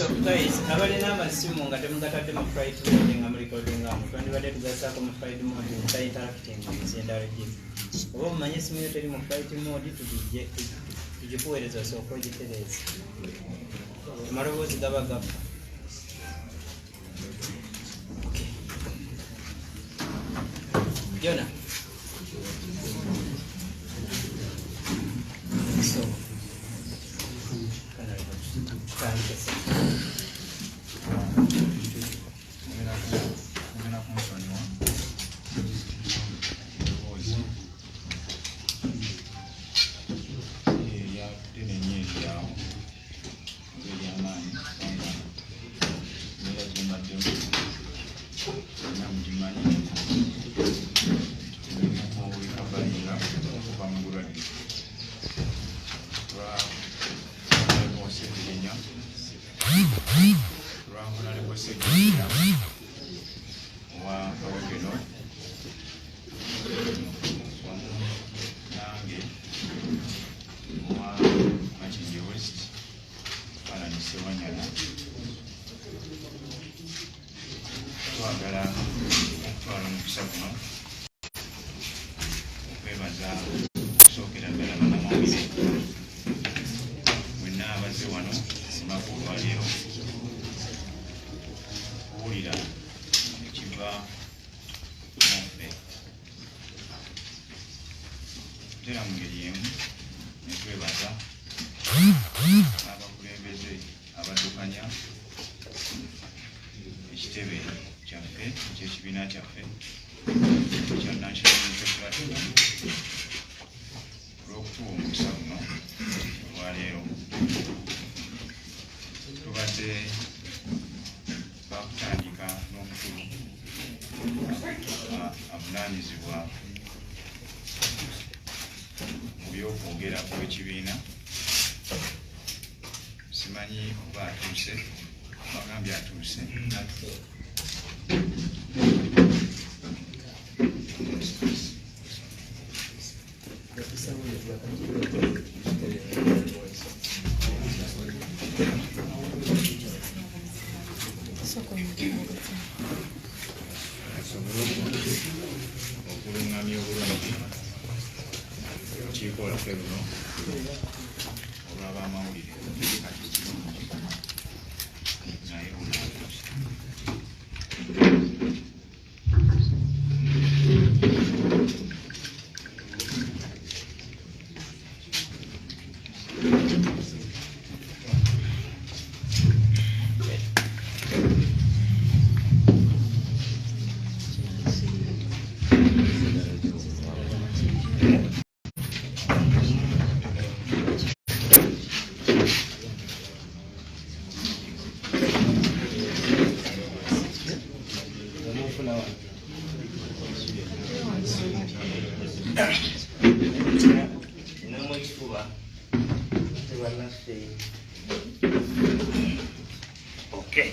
So guys, abalina amasimu nga temugatadde mu flight mode nga mulikodinga twandibadde tugasaako mu flight mode nga interacting nzendalagi oba omumanye esimu yo teri mu flight mode tugikuweereza osooka ogitereza amaloboozi gaba gafa. Jona so Segilinya wa Agokya nange wa Machinji West para ni Ssewanyana twagala okutwala omukisa guno okwebaza okusookera ddala bannamawulire mwenna abaze wano simaku olwaleero kuwulira ekiva muffe tera mu ngeri emu netwebaza abakulembeze abaddukanya ekitebe kyaffe ekyekibiina kyaffe kya National Unity Platform olw'okutuwa omukisa guno olwaleero. Tubadde bakutandika n'omukulu avunaanyizibwa mu byokwogera kw'ekibiina, simanyi oba atuuse, bagambye atuuse. Okulungamya obulungi olukiiko lwaffe luno olw'abamawulire kati kirungi naye bunaatuuse. Okay.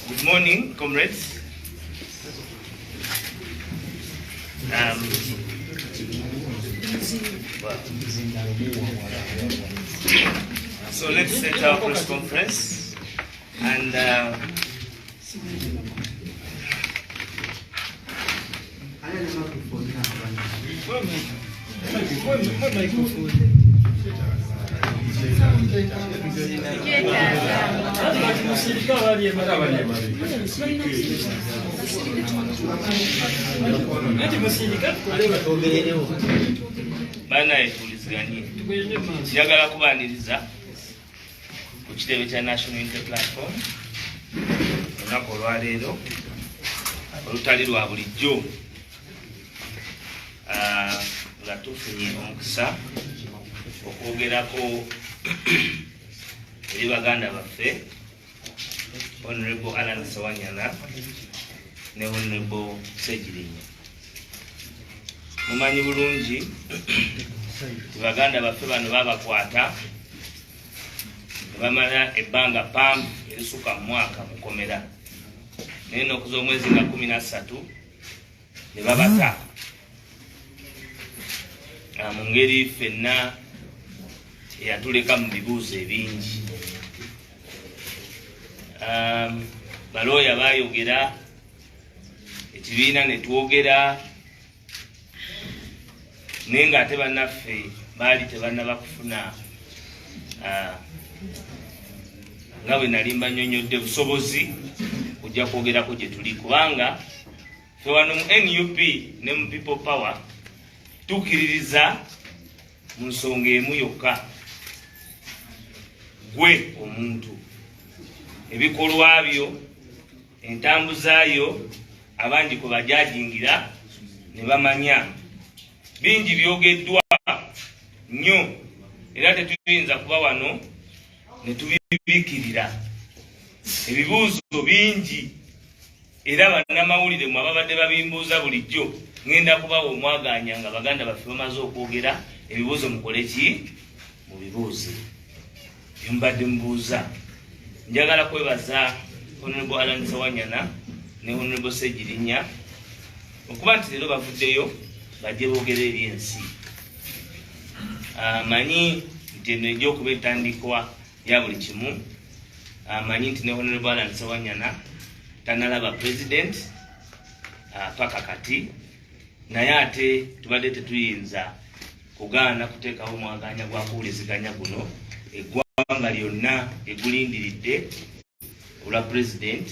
Good morning, comrades. So let's set our press conference and njagala kubaniriza ku kitebe kya National Unity Platform olunaku olwaleero olutali lwa bulijjo nga tufunye omukisa okwogerako eri baganda baffe Honorable Ssewanyana ne Honorable Segilinya. Mumanyi bulungi baganda baffe bano babakwata bamala ebbanga pampu esuka mwaka mukomera neno okuza omwezi nga 13 ne babata mu ngeri ffenna eyatuleka mu bibuuzo ebingi. Balooya baayogera, ekibiina ne twogera, naye ng'ate bannaffe baali tebannaba kufuna nga bwe nali mbanyonyodde busobozi kujja kwogerako gye tuli, kubanga fe wano mu NUP ne mu People Power tukkiririza mu nsonga emu yokka, gwe omuntu, ebikolwa byo, entambuzaayo abangi kwe bajajingira ne bamanya. Bingi byogeddwa nnyo era tetuyinza kuba wano ne tubibikirira. Ebibuuzo bingi era bannamawulire mwe ababadde babimbuuza bulijjo ngenda kubawa omwaganya nga baganda baffe bamaze okwogera. Ebibuuzo mukole ki? Mubibuuze byembadde mubuuza. Njagala kwebaza Honorable Ssewanyana ne Honorable Segilinya okuba nti leero bavuddeyo bajje boogera eri ensi. Manyi nti eno ejja okuba entandikwa ya buli kimu. Manyi nti ne Honorable Ssewanyana tanalaba president paka kati, naye ate tubadde tetuyinza kugaana kuteekawo omwaganya gwa kuwuliziganya guno. Eggwanga lyonna egulindiridde olwa president,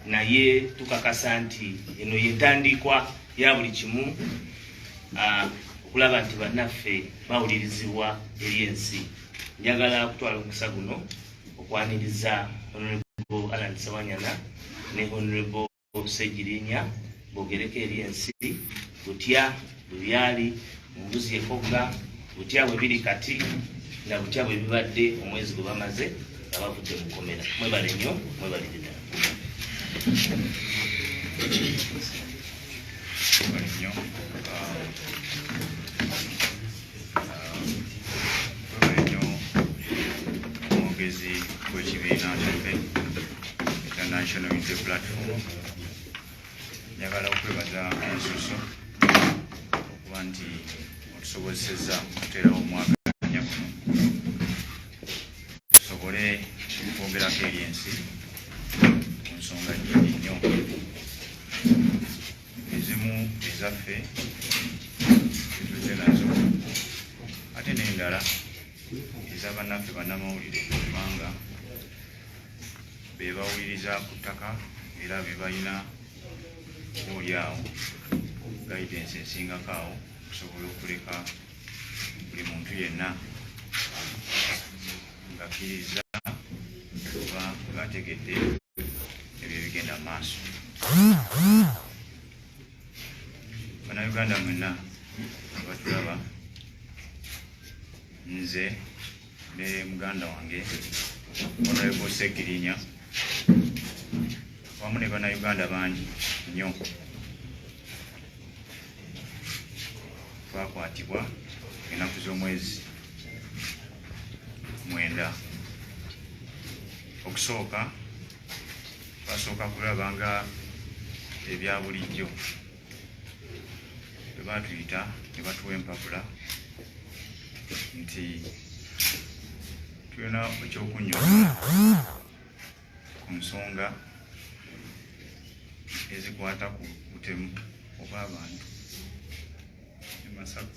naye tukakasa nti eno yentandikwa ya buli kimu, okulaba nti bannaffe bawulirizibwa eri ensi. Njagala kutwala omukisa guno okwaniriza Honorable Ssewanyana ne Honorable Segilinya bogereko eri ensi butya bwe byali mu mbuzi ekogga, butya bwe biri kati, na butya bwe bibadde omwezi gwe bamaze nga bavudde mu kkomera. Mwebale nnyo, mwebalire ddala. Omwogezi w'ekibiina kyaffe International Unity Platform, njagala okwebaza ensuso okuba nti otusobozesezza okuteerawo omwaganya guno tusobole okwogerako eri ensi ku nsonga nnyingi nnyo. Ezimu ezaffe tuzze nazo, ate n'endala ez'abannaffe bannamawulire, kubanga be bawuliriza ku ttaka era be balina oolyawo guidance esingako awo okusobola okuleka buli muntu yenna ng'akkiriza oba ng'ategedde ebyo ebigenda mu maaso. Bannayuganda mwenna abatulaba, nze ne muganda wange Honorable Segilinya wamu ne bannayuganda bangi nnyo twakwatibwa ennaku z'omwezi 9. Okusooka twasooka kulaba nga ebya bulijjo bwe baatuyita ne batuwa empapula nti tulina ekyokunnyola ku nsonga ezikwata ku butemu obw'abantu e Masaka.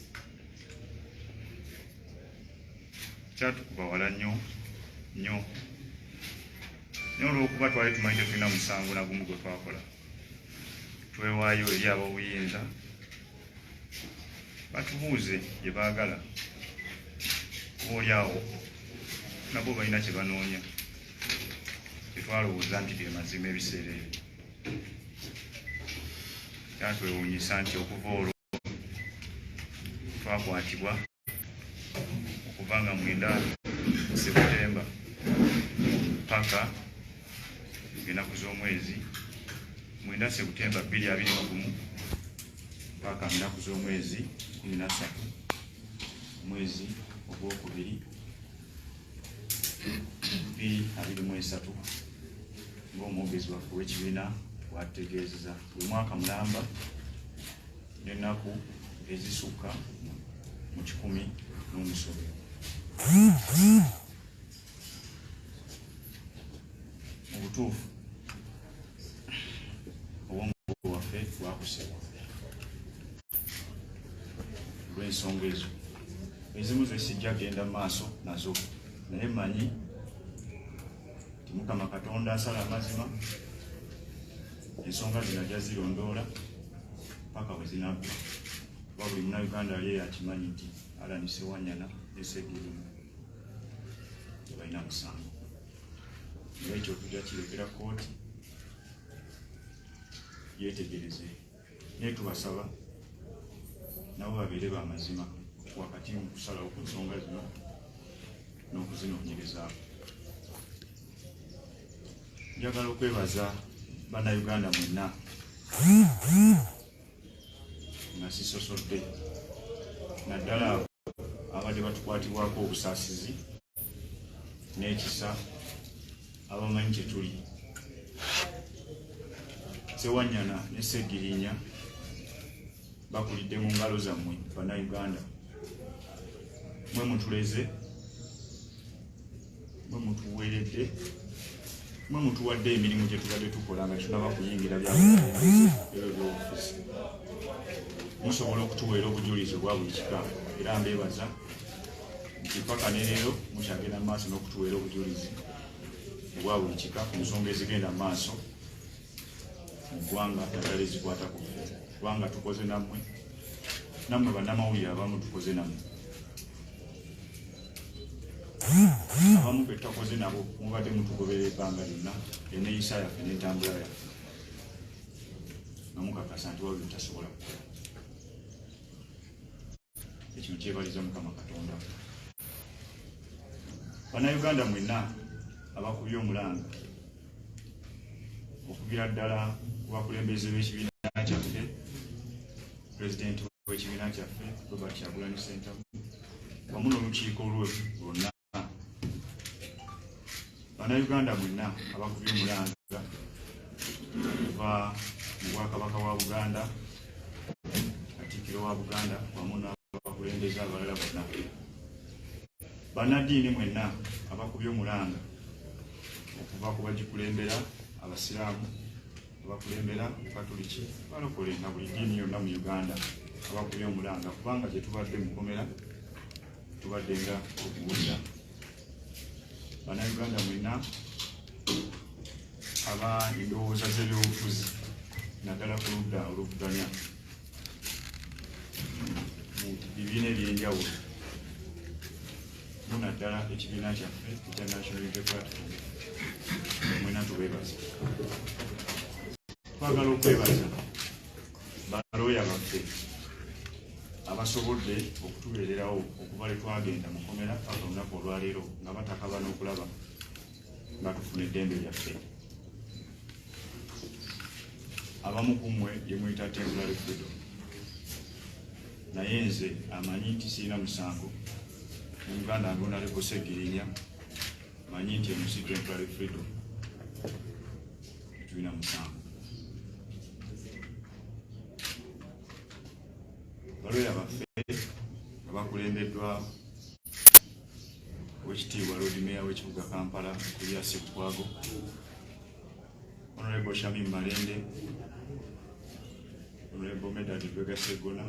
Kyatukuba wala nnyo olw'okuba twali tumanyi tetulina musango na gumu gwe twakola. Twewaayo eri ab'obuyinza batubuuze gye baagala, oolyawo nabo balina kye banoonya. Tetwalowooza nti bye mazima ebiseera ebyo. Kyatwewuunyisa nti okuva olwo twakwatibwa okuva nga 9 Septemba paka ennaku z'omwezi 9 Septemba 2021 paka ennaku z'omwezi 13 omwezi ogwokubiri 2022. 2023 ng'omwogezi waffe w'ekibiina bw'ategeezeza buli mwaka mulamba n'ennaku ezisukka mu 100 n'omusobe. Mu butuufu obwongo waffe bwakusebwa olw'ensonga ezo ezimu zesijja genda mu maaso nazo, naye mmanyi nti Mukama Katonda asala amazima, ensonga zino ajja zirondoola paka bwe zinaggwa. Kuba buli Munnayuganda yali yakimanyi nti Alani Ssewanyana ne Segilinya tebalina musango. N'ekyo tujja kirekera kkooti yeetegereze, naye tubasaba nabo babeere b'amazima wakati mu kusalawo ku nsonga zino n'okuzinoonyereza. Njagala okwebaza Bannayuganda mwenna nga sisosodde, naddala abo abadde batukwatibwako obusaasizi n'ekisa, abamanyi kye tuli. Ssewanyana ne Segilinya bakulidde mu ngalo zammwe Bannayuganda. Mwe mutuleze, mwe mutuweeredde, mwe mutuwadde emirimu gye tubadde tukola nga tunaba kuyingira by'obufuzi. Musobola okutuweera obujulizi obwa buli kika, era mbeebaza nti paka ne leero mukyagenda mu maaso n'okutuweera obujulizi obwa buli kika ku nsonga ezigenda mu maaso mu ggwanga naddala ezikwata ku ffe. Kubanga tukoze nammwe, nammwe bannamawulire abamu tukoze nammwe, abamu be tutakoze nabo mubadde mutugoberera ebbanga lyonna enneeyisa yaffe n'entambula yaffe nga mukakasa nti waliwo tasobola kukola. Ekino kyebaliza Mukama Katonda. Bannayuganda mwenna abakubye omulanga okugira ddala ku bakulembeze b'ekibiina kyaffe, pulezidenti w'ekibiina kyaffe Robert Kyagulanyi Ssentamu wamu n'olukiiko lwe lwonna. Bannayuganda mwenna abakubye omulanga okuva mu Bwakabaka wa Buganda, Katikkiro wa Buganda wamu n'abakulembeze abalala bonna. Bannaddiini mwenna abakubye omulanga okuva ku bagikulembera Abasiraamu, abakulembera Katoliki, balokole na buli ddiini yonna mu Uganda abakubye omulanga, kubanga gye tubadde mukomera tubadde nga okuwulira. Bannayuganda mwenna aba endowooza z'ebyobufuzi naddala ku ludda oluvuganya mu bibiina ebyenjawulo, munaddala ekibiina kyaffe ekya National Unity Platform, mwenna tubeebaza. Twagala okwebaza balooya baffe abasobodde okutubeererawo okuva lwe twagenda mukomera paka olunaku olwaleero nga batakaba n'okulaba nga tufuna eddembe lyaffe. Abamu ku mmwe gye muyita temporary freedom, naye nze amanyi nti sirina musango. Mu Uganda ndonaleko Segilinya manyi nti emusi temporary freedom tulina musango. Balooya baffe nga bakulembeddwa Oweekitiibwa Lord Mayor w'ekibuga Kampala Kulya Sekwago, Honorable Shamim Malende, Honorable Medad Lwega Segona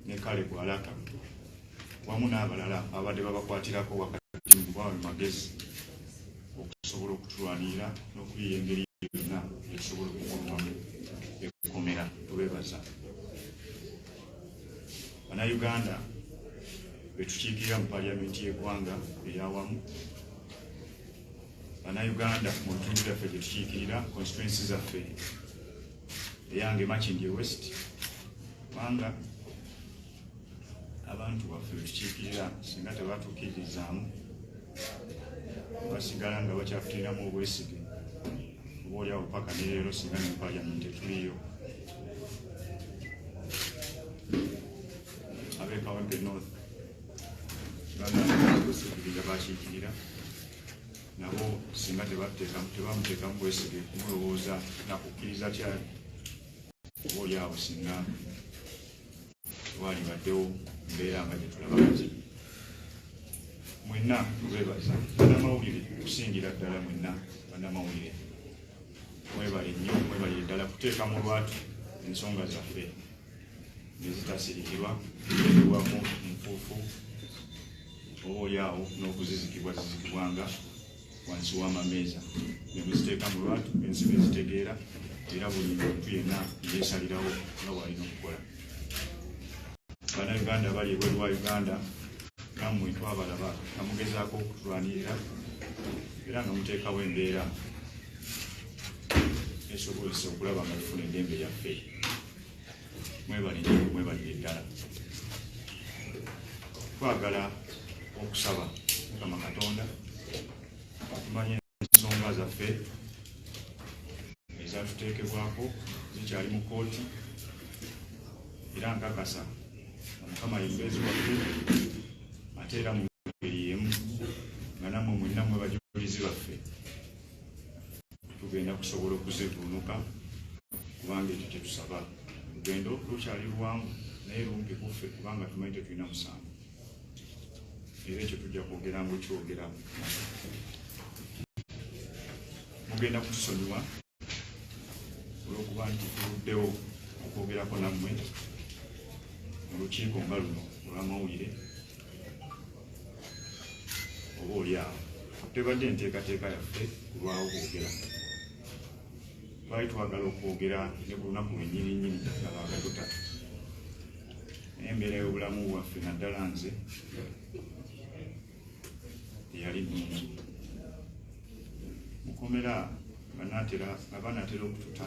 ne Kale Bwalaka wamu n'abalala abadde babakwatirako wakati mu kubawa magezi okusobola okutulwanirira n'okuyiiya engeri yonna esobola okukolwamu ekkomera. Tubeebaza. Bannayuganda be tukiikirira mu paliyamenti y'eggwanga ey'awamu, Bannayuganda mu bitundu byaffe gye tukiikirira constituency zaffe eyange Makindye West, kubanga abantu baffe be tukiikirira singa tebatuukirizaamu basigala nga bakyakutiriramu obwesige obaolyawo paka ne leero singa ne paliyamenti etuliyo. Ab'e Kawempe North Segilinya bakiikirira nabo singa tebamuteekamu bwesige kumulowooza nakukkiriza kyali oba oli awo singa walibaddewo mbeera nga gyetulaba kati. Mwenna tubeebaza bannamawulire okusingira ddala, mwenna bannamawulire mwebale nnyo, mwebalire ddala kuteeka mu lwatu ensonga zaffe nezitasirikirwa ebiwako nfuufu oba oli awo n'okuzizikibwanga wansi w'amameeza ne muziteeka mu lwatu ensi nezitegeera, era buli muntu yenna yeesalirawo nga bw'alina okukola. Bannayuganda bali ebweru wa Uganda nammwe twabalaba nga mugezaako okutulwanirira era nga muteekawo embeera esobozesa okulaba nga tufuna eddembe lyaffe. Mwebalire ddala. Twagala okusaba Mukama Katonda tumanye ensonga zaffe ezatuteekebwako zikyali mu kooti, era nkakasa Mukama ye mubeezi waffe, ate era mu ngeri y'emu nga nammwe mwenna mwe bajulizi baffe tugenda kusobola okuzivuunuka, kubanga ekyo kye tusaba. Olugendo lukyali luwanvu naye lumpi kuffe, kubanga tumanyi tetulina musango, era ekyo tujja kwogera ngu kyogeramu. Mugenda kutusonyiwa olw'okuba nti tuluddewo okwogerako nammwe mu lukiiko nga luno olw'amawulire. Oba oli awo tebadde enteekateeka yaffe kulwawo kwogera, twali twagala okwogera ne ku lunaku lwennyininyini nga baagatuta, naye embeera y'obulamu bwaffe naddala nze teyali nnungi. Mukomera nga banaatera okututa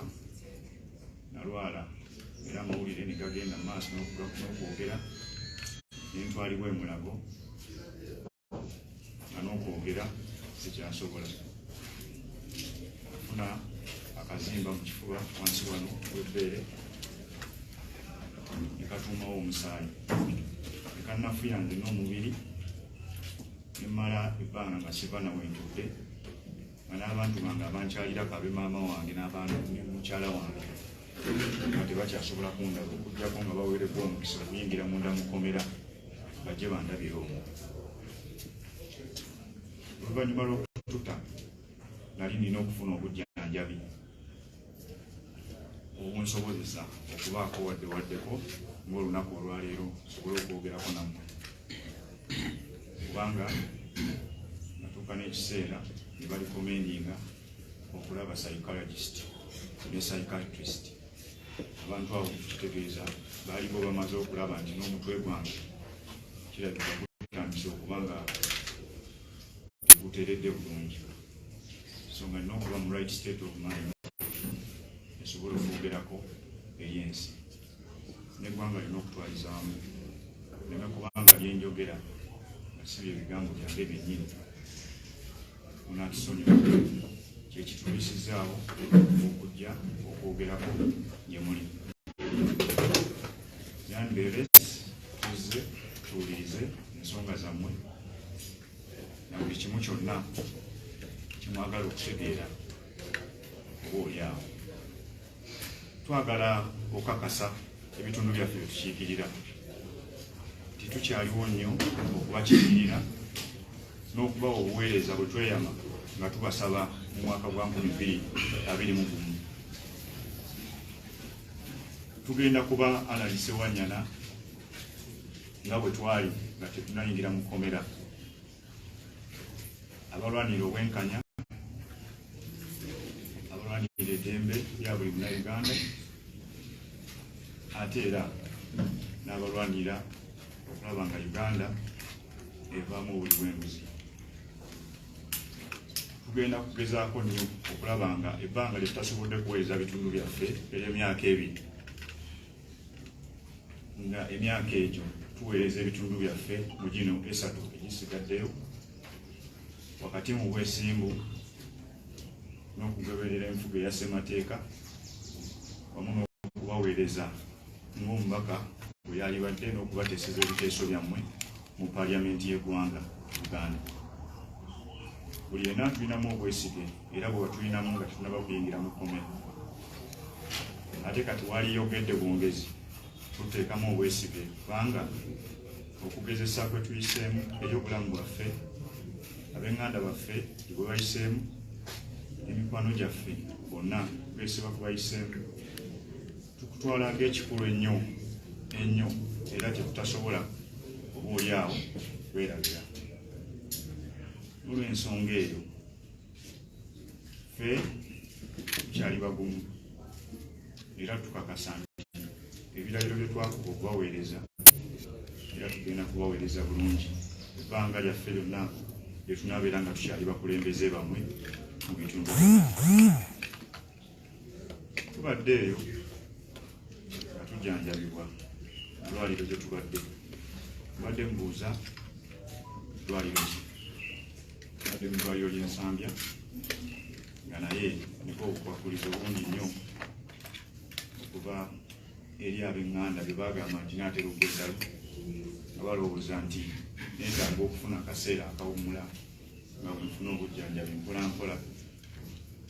nalwala, era amawulire ne gagenda mu maaso n'okwogera, nentwalibwa emulago nga n'okwogera sikyasobola. Afuna akazimba mu kifuba wansi wano w'ebbeere ne katuumawo omusaayi, ne kannafuyanze n'omubiri, ne mmala ebbanga nga siva na wentudde, nga n'abantu bange abankyalira kabe maama wange ne mukyala wange nga tebakyasobola kundaba, okugyako nga baweereddwa omukisa okuyingira munda mukomera bajje bandabira omwo. Oluvannyuma lw'okututa nali nina okufuna obujjanjabi obunsobozesa okubaako waddewaddeko ng'olunaku olwaleero nsobole okwogerako nammwe, kubanga natuuka n'ekiseera ne balikomendinga okulaba psychologist ne psychiatrist. Abantu abo kitegeeza baaliko bamaze okulaba nti n'omutwe gwange kirabika gutandise okuba nga teguteeredde bulungi, so nga nina okuba mu right state of mind esobola okwogerako eri ensi n'eggwanga lina okutwalizaamu, neme kubanga byenjogera nga si bye bigambo byange byennyini. Munatusonyiwa kyekitulisizaawo okujja okwogerako gye muli. Yandeere tuzze tuwulirize ensonga zammwe na buli kimu kyonna kimwagala okutegeera oba oli awo. Twagala okakasa ebitundu byaffe bye tukiikirira titukyaliwo nnyo okubakiikirira n'okuba obuweereza bwe tweyama nga tubasaba mu mwaka gwa 2021. Tugenda kuba Alali Ssewanyana nga bwe twali nga tetunayingira mu kkomera, abalwanira obwenkanya, abalwanira eddembe lya buli munnayuganda, ate era n'abalwanira okulaba nga Uganda evaamu obuli. Tugenda kugezaako nnyo okulaba nga ebbanga lye tutasobodde kuweereza bitundu byaffe ery'emyaka ebiri, nga emyaka egyo tuweereza ebitundu byaffe mu gino 3 egisigaddeyo, wakati mu bwesimbu n'okugoberera enfuga eya ssemateeka wamu n'okubaweereza ng'omubaka bwe yalibadde n'okubateeseza ebiteeso byammwe mu paliyamenti y'eggwanga Uganda. buli yenna tulinamu obwesige era bwe batulinamu nga tetunaba kuyingira mu kkomera ate kati waliyogedde bwongezi tuteekamu obwesige kubanga okugezesa kwe tuyiseemu eri obulamu bwaffe ab'eŋŋanda baffe gye bayiseemu emikwano gyaffe bonna beesiba ku bayiseemu tukutwala ng'ekikulu ennyo era tetutasobola obaoliawo kwerabira olw'ensonga eyo ffe tukyali bagumu era tukakasa nti ebiragiro bye twakuba okubaweereza era tugenda kubaweereza bulungi ebbanga lyaffe lyonna lye tunaabeera nga tukyali bakulembeze bamwe mu bitundu tubadde eyo nga tujjanjabibwa ddwaliro gye tubadde mbuuza ddwaliro ki tubadde mu ddwaliro ly'ensambya nga naye niko obukwakulizo bungi nnyo okuva eri ab'eŋŋanda bye bagamba nti naatera okweddalo nga balowooza nti neetaaga okufuna akaseera akawummula nga bwenfuna obujjanjabi mpolampola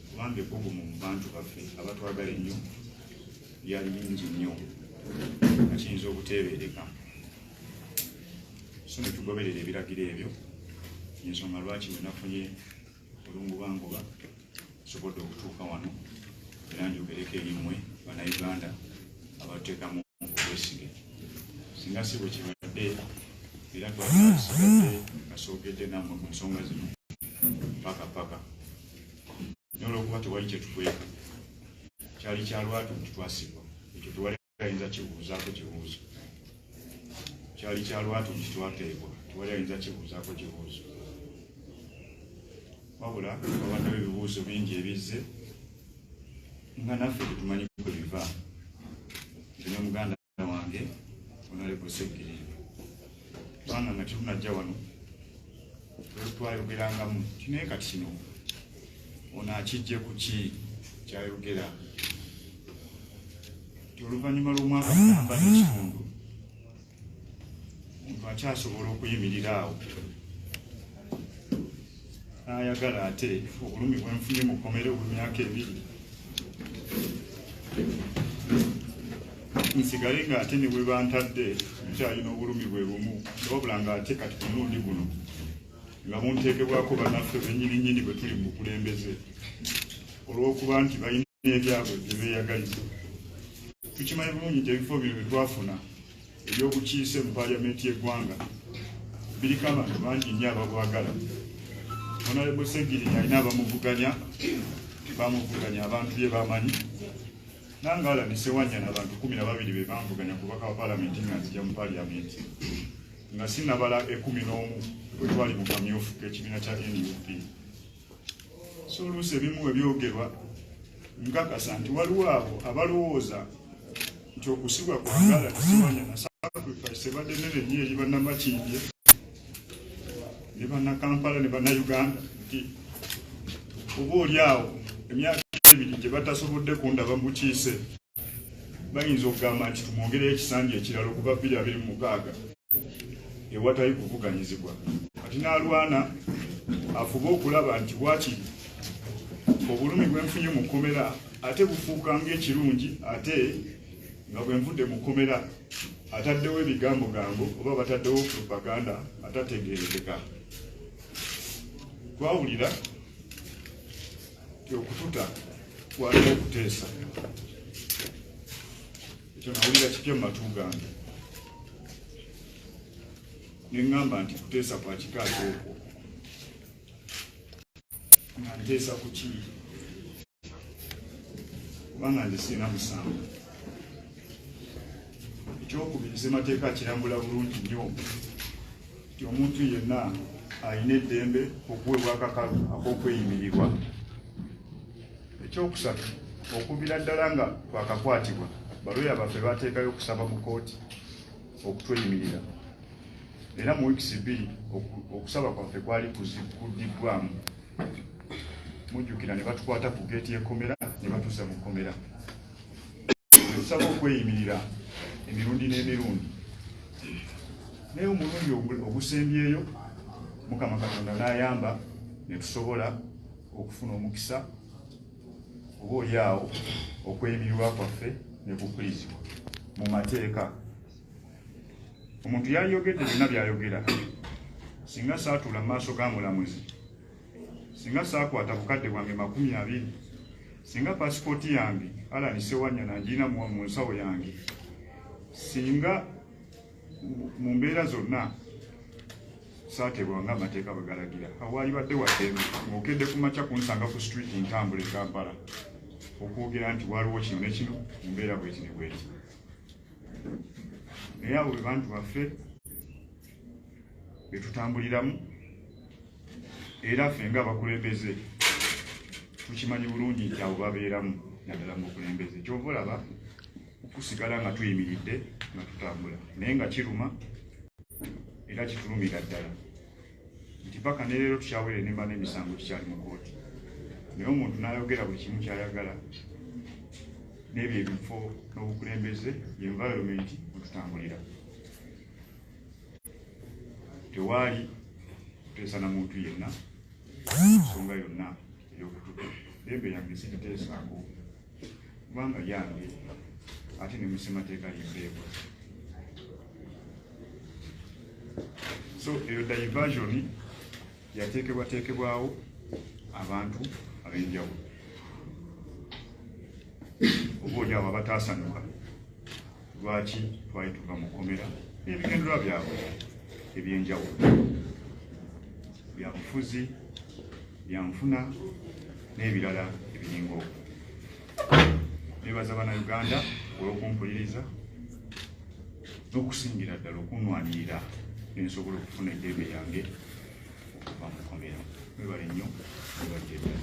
kubanga ebbugumu mu bantu baffe abatwagala ennyo lyali lingi nnyo nga kiyinza obuteebereka so ne tugoberera ebiragiro ebyo ensonga lwaki bwe nafunye olungubanguba sobodde okutuuka wano era njogereko erimwe bannayuganda abateekamu obwesige singa si bwe kibadde era twasigadde kasookedde nammwe ku nsonga zino paka naye olwokuba tewali kyetukweka kyali kyalwatu nti twasigwa ekyo tewali ayinza kibuuzaako kibuuzo kyali kyalwatu nti twateebwa tewali ayinza kibuuzaako kibuuzo wabula babaddewo ebibuuzo bingi ebizze nga naffe tetumanyi kwe biva ne muganda wange Honorable Segilinya kubanga nga tetunajja wano twayogerangamu tinaye kati kino ono akijje ku ki kyayogera ti oluvannyuma lw'omwaka mukamba n'ekitundu omuntu akyasobola okuyimirira awo n'ayagala ate obulumi bwenfunye mu kkomera obw'emyaka 2 nsigale ng'ate ne bwe bantadde nkyalina obulumi bwe bumu wabula ng'ate kati ku mulundi guno nga bunteekebwako bannaffe bennyininyini bwe tuli mu bukulembeze olw'okuba nti balina ebyabwe bye beeyagaliza tukimanyi bulungi nti ebifo bino bye twafuna ebyobukiise mu paliamenti y'eggwanga biriko abantu bangi nnyo ababwagala Honorable Segilinya alina abamuvuganya abantu bye bamanyi nange ala ne Ssewanyana abantu 12 be bamvuganya ku bubaka wa paalamenti nga nzija mu paliamenti nga sinabala 11 bwe twali mu kamyufu k'ekibiina kya NUP so oluusi ebimu ebyogerwa nkakasa nti waliwo abo abalowooza nti okusibwa kwagala ne Ssewanyana sacrifice badde nene nnyo eri bannamakindye ne bannakampala ne bannayuganda nti oba oli awo emyaka 2 gye batasobodde kundaba mukiise bayinza okugamba nti tumwongereyo ekisanja ekirala okuva 2026 ewatali kuvuganyizibwa kati n'alwana afuba okulaba nti bwakiri obulumi bwenfunye mu kkomera ate bufuuka ng'ekirungi ate nga bwenvudde mu kkomera ataddewo ebigambo oba bataddewo propaganda atategeerekeka twawulira okututa kwaliwo okuteesa ekyo nawulira kipya mu matu gange neŋŋamba nti kuteesa kwa kikaaki okwo nga nteesa ku ki kubanga nze sirina musango ekyokubiri ssemateeka kirambula bulungi nnyo nti omuntu yenna alina eddembe okuweebwa akakalu ak'okweyimirirwa ekyokusatu okuviira ddala nga twakakwatibwa balooya baffe bateekayo okusaba mu kooti okutweyimirira era mu wiikisi 2 okusaba kwaffe kwali kudiddwamu mujjukira ne batukwata ku geeti y'ekkomera ne batuusa mu kkomera tusaba okweyimirira emirundi n'emirundi naye omulundi ogusembyeyo Mukama Katonda n'ayamba ne tusobola okufuna omukisa oba olyawo okweyimirirwa kwaffe ne kukulirizibwa mu mateeka. Omuntu yayogedde byonna byayogera, singa saatuula mu maaso ga mulamuzi, singa saakwata bukadde bwange 20, singa pasipooti yange Alani Ssewanyana ngirina mu nsawo yange, singa mu mbeera zonna saatebwa nga amateeka bwe galagira, awaali badde wadde ng'okedde ku makya kunsanga ku street ntambula e Kampala okwogera nti waliwo kino ne kino mu mbeera bweti ne bweti. Naye abo be bantu baffe be tutambuliramu, era ffe ng'abakulembeze tukimanyi bulungi nti abo babeeramu naddala mu bukulembeze. Kyova olaba okusigala nga tuyimiridde nga tutambula, naye nga kiruma era kitulumira ddala nti paka ne leero tukyawere nemba n'emisango kikyali mu kooti, naye omuntu n'ayogera buli kimu kyayagala. N'ebyo ebifo n'obukulembeze environment mututambulira, tewaali kuteesa na muntu yenna nsonga yonna ey'okutuka. Lembe yange sigiteesaako kubanga yange ate ne musemateeka yembeebwa. So eyo diversion yateekebwateekebwawo abantu ab'enjawulo, oba olyawo abataasanuka lwaki twali tuva mu kkomera n'ebigendererwa byabwe eby'enjawulo, byabufuzi, byanfuna n'ebirala ebiringa okwo. Nebaza Bannayuganda olw'okumpuliriza n'okusingira ddala okunwanirira ensobola okufuna eddembe yange okuva mu kkomera. Mwebale nnyo, mwebale ddala.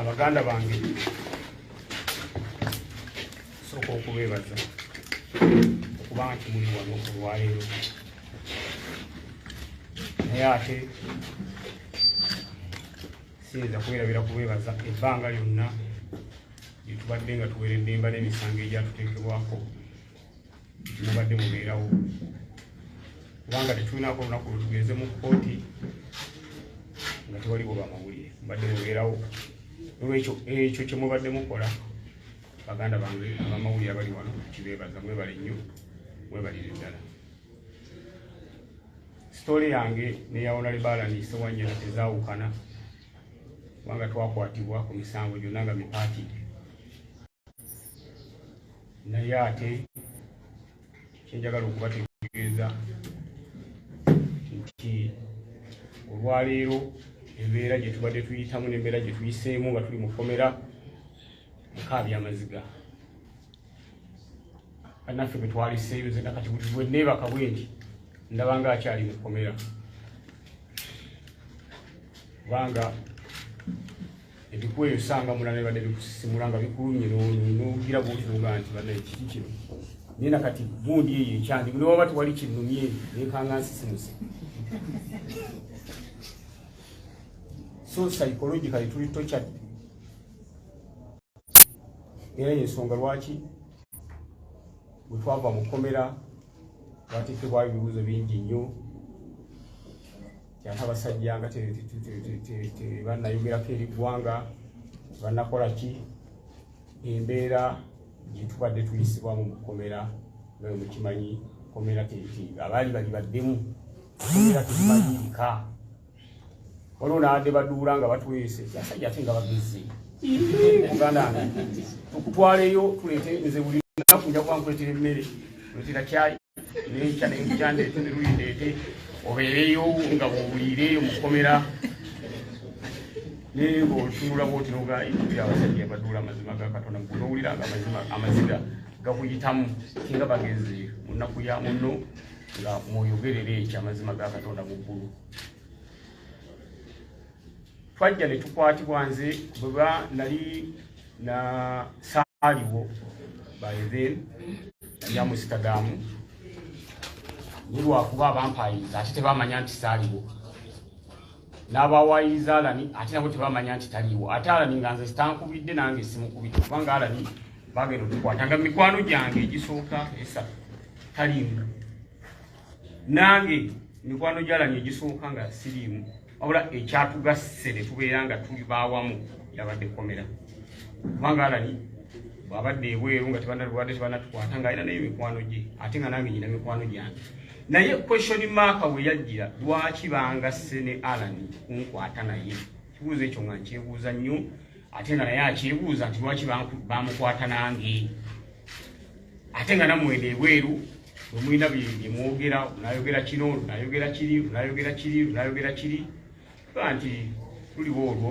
Baganda bange sooka okubeebaza okuba nti muli wano olwaleero, naye ate siyinza kwerabira kubeebaza ebbanga lyonna lye tubadde nga tuweredde emba n'emisango egyatuteekebwako mubadde mubeerawo, kubanga tetulinako olunaku lwe tugeze mu kkooti nga tewaliwo bamawulire, mubadde mubeerawo. Olwekyo ekyo kye mubadde mukola, baganda bange abamawulire abali wano kibeebaza, mwebale nnyo, mwebalire ddala. Sitoole yange n'eya Honorable Ssewanyana tezaawukana, kubanga twakwatibwa ku misango gyonna nga mipaatire. Naye ate kyenjagala okubategeeza nti olwaleero embeera gye tubadde tuyitamu n'embeera gye tuyiseemu nga tuli mu kkomera mukaabya amaziga. Bannaffe bwe twaliseeyo zena kati bwe neebaka bwe nti ndaba nga akyali mu kkomera, kubanga ebikweyo sanga mulala bibadde bikusisimula nga bikulumye n'ogira bw'otunuga nti bannaye kiki kino, naye nakati gundi eyo ekyandi ne waba tewali kinnumye nenkanga nsisimuse. So psychologically tuli tortured. Era y'ensonga lwaki bwe twava mu kkomera twateekebwayo ebibuuzo bingi nnyo, kyata abasajja nga tebannayogerako eri ggwanga, bannakola ki, embeera gye tubadde tuyisibwamu mu kkomera nga mukimanyi kkomera abaali baddemu kkomera tezimalirika. Waliwo n'abadde baduula nga batuweese abasajja ate nga bagezze muganda wange tukutwaleyo tuleete nze buli lunaku nja kuba nkuleetera emmere, kuleetera caayi n'ekya nendeete ne luyindeete obeereyo nga bw'owuliireyo mu kkomera naye ng'otunula bw'oti n'ogaa ebyo abasajja baduula amazima ga Katonda n'owulira nga amaziga gakuyitamu kinga bageze munaku ya muno nga muyogerere ekyamazima ga Katonda mu ggulu. Twajja ne tukwatibwa nze bweba nali na saaliwo by then ya musikagamu nilwakuba abampayiza ate tebamanya nti saaliwo n'abawayiza Alani ate nabo tebamanya nti taliwo ate Alani nga nze sitankubidde nange simukubidde kubanga Alani bagenda okukwatanga mikwano gyange egisooka esatu taliimu nange mikwano gya Alani egisooka nga siriimu wabula ekyatugasse ne tubeera nga tuli baawamu yabadde komera kubanga Alani bwabadde ebweru nga tebanatukwata nga alina naye mikwano gye ate nga nange nyina mikwano gyange naye question mark we yajjira lwaki bangasse ne Alani kunkwata naye kibuuzo ekyo nga nkyebuuza nnyo ate nga naye akyebuuza nti lwaki bamukwata nange ate nga namwenda ebweru omwina bye mwogera nayogera kino nayogera kiri nayogera kiri nayogera kiri nti tuliwo olwo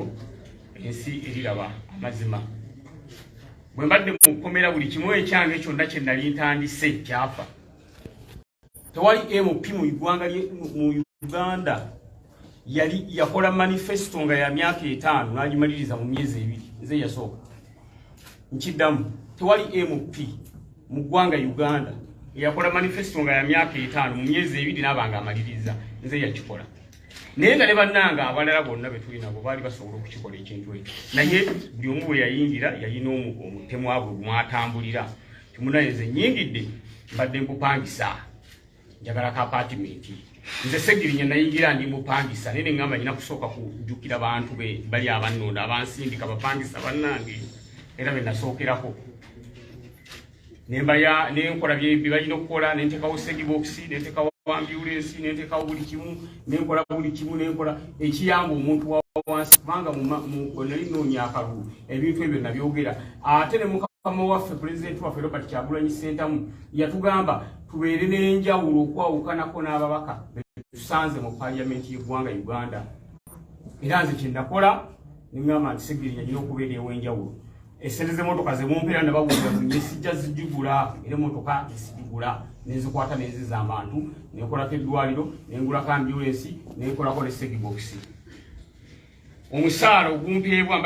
ensi eriraba amazima bwe mbadde mu kkomera buli kimu ekyange kyonna kye nali ntandise kyafa. Tewali MP mu Uganda mu Uganda yali yakola manifesto nga ya myaka 5 n'agimaliriza mu myezi 2 nze yasooka nkiddamu tewali MP mu ggwanga Uganda yakola manifesto nga ya myaka 5 mu myezi 2 n'abanga amaliriza nze yakikola naye nga ne bannanga abalala bonna be tuli nabo baali basobola okukikola ekintu ekyo naye buli omu bwe yayingira yalina omutemu abo mwatambulira timunayenze nyingidde mbadde nkupangisa njagala ka apartment nze Segilinya nayingira ndi mupangisa nene ngamba nyina kusooka kujjukira bantu be bali abannonda abansindika bapangisa bannange era be nasookerako nembaya nenkola bye balina okukola nentekawo segibox nentekawo ambulance nentekawo buli kimu nenkola buli kimu nenkola ekiyamba omuntu wa wansi kubanga mu nali noonya akalulu ebintu ebyo nabyogera ate ne mukama waffe president waffe Robert Kyagulanyi Ssentamu yatugamba tubeere n'enjawulo okwawukanako n'ababaka tusanze mu parliament y'eggwanga Uganda era nze kye nakola nengamba nti Segilinya nyina okubeera ew'enjawulo esente z'emmotoka ze mumpera ne babuuza nti sijja zijjugula era emmotoka ezijjugula nezikwata neziza abantu nekolako eddwaliro nengulako ambulance nekolako ne segibox omusaala ogumpeebwa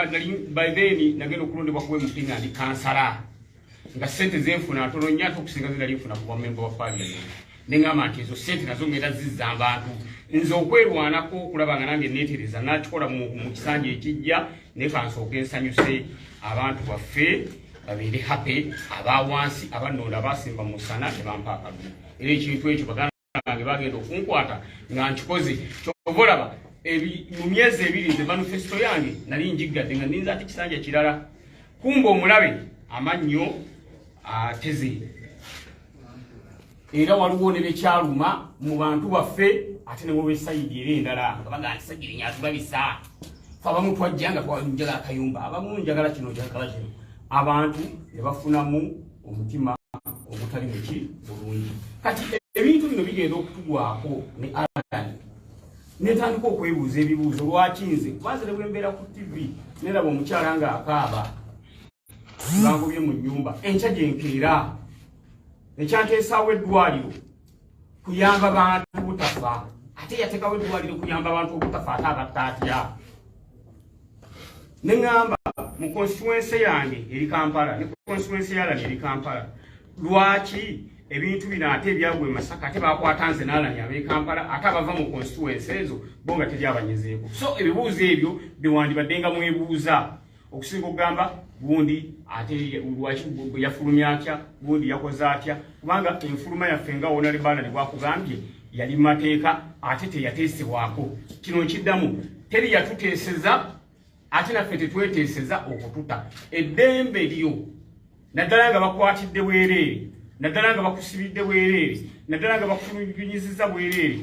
by then nagenda okulondebwa kuba emupinga ndi kansala nga sente zenfuna ntono nnyo ate okusinga zinali nfuna kuba member wa parliament nengamba nti ezo sente nazo ngenda zizza abantu nze okwerwanako okulaba nga nange neetereza nakikola mu kisanja ekijja naye kansooke ensanyuse abantu baffe babeere happy abawansi abannonda abasimba mu musana tebampa akalulu era ekintu ekyo baganda bange bagenda okunkwata nga nkikoze kyova olaba mu myezi 2 nze manifesto yange nali njiggadde nga ninza ati kisanja kirala kumba omulabe amannyo ateze era waliwo ne bekyaluma mu bantu baffe ate ne webesayidi era endala nga baganda Segilinya atulabisa abamu twajja nga twajjala akayumba abamu njagala kino njagala kino abantu ne bafunamu omutima ogutali muki bulungi kati ebintu bino bigenda okutugwako ne Alani netandika okwebuuza ebibuuzo lwaki nze kubazire bwembeera ku TV neraba omukyala nga akaaba bangobye mu nnyumba enkya gyenkeera ekyanteesaawo eddwaliro kuyamba abantu obutafa ate yateekawo eddwaliro kuyamba abantu obutafa ate abatta atya nengamba mu constituency yange eri Kampala ne constituency ya Alani eri Kampala lwaki ebintu bino ate ebyagwe Masaka ate bakwata nze n'Alani ab'e Kampala ate abava mu constituency ezo bonga teryabanyezeeko so ebibuuzo ebyo biwandibadde nga mwebuuza okusinga okugamba gundi ate lwaki yafulumya atya gundi yakoze atya kubanga enfuluma yaffe nga wona libana ne bwakugambye yali mateeka ate teyateesebwako kino nkiddamu teri yatuteeseza ate naffe tetweteeseza okututa eddembe lyo naddala nga bakwatidde bwereere naddala nga bakusibidde bwereere naddala nga bakufulugunyiziza bwereere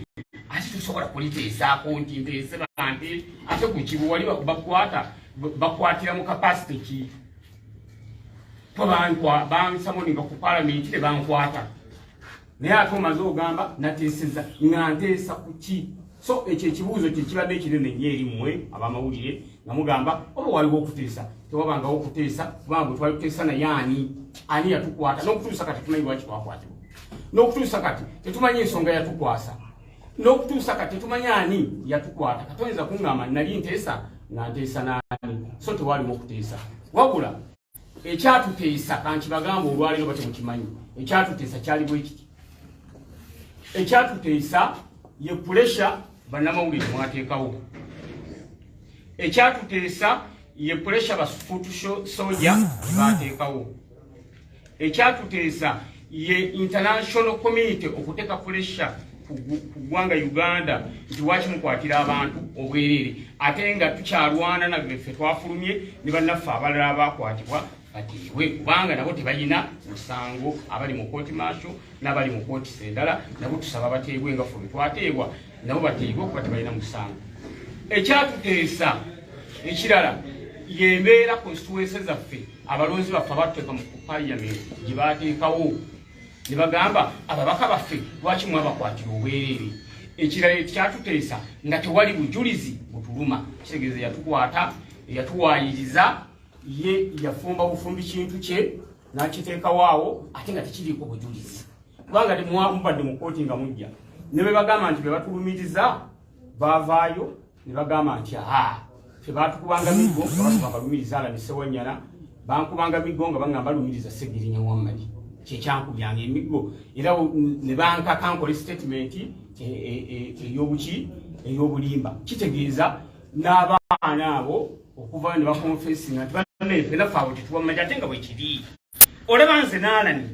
ate tusobola kuliteesaako nti nteese bante ate ku kibu wali bakwatira mu kapasite ki bansamoninga ku palamenti ne bankwata naye ate omaze ogamba nateeseza nga nteesa ku ki so ekyo ekibuuzo kye kibadde ekinene nnyo eri mmwe abamawulire nga mugamba oba waliwo okuteesa tewabangawo okuteesa kubanga bwe twali kuteesa naye ani yatukwata n'okutuusa kati tumanyi lwaki twakwatibwa n'okutuusa kati tetumanyi ensonga yatukwasa n'okutuusa kati tetumanyi ani yatukwata katoyinza kuŋŋamba nali nteesa nga nteesa naani so tewalimu okuteesa wabula ekyatuteesa kankibagamba olwaleero batemukimanyi ekyatuteesa kyali bwe kiti ekyatuteesa ye puresha bannamawulire mwateekawo ekyatuteesa ye puresha basufuutu soja bateekawo ekyatuteesa ye international community okuteeka puresha ku ggwanga Uganda nti waki mukwatira abantu obwerere ate nga tukyalwana naffe twafulumye ne bannaffe abalala abakwatibwa bateebwe kubanga nabo tebalina musango abali mu kooti maasho n'abali mu kooti sendala nabo tusaba bateebwe nga ffe twateebwa nabo bateebwe kuba tebalina musango ekyatuteesa ekirala yembeera constituency zaffe abalonzi baffe abatuteeka mu parliament gye baateekawo ne bagamba ababaka baffe lwaki mwabakwatira obwerere ekirala ekyatuteesa nga tewali bujulizi butuluma kitegeeza yatukwata yatuwaayiriza ye yafumba bufumbi kintu kye n'akiteekawaawo ate nga tekiriiko bujulizi kubanga temubadde mu kooti nga mujja ne bwe bagamba nti be batulumiriza baavaayo ne bagamba nti ffe baatukubanga miggo nga batuka balumiriza Alani Ssewanyana bankubanga miggo nga bagamba balumiriza Segilinya Wammali kyekyankubyanga emiggo era ne bankaka nkole statement ey'obulimba kitegeeza n'abaana abo okuva ne bakonfesinga nti banneefe naffe abo tetubamanyi ate nga bwe kiri olaba nze n'Alani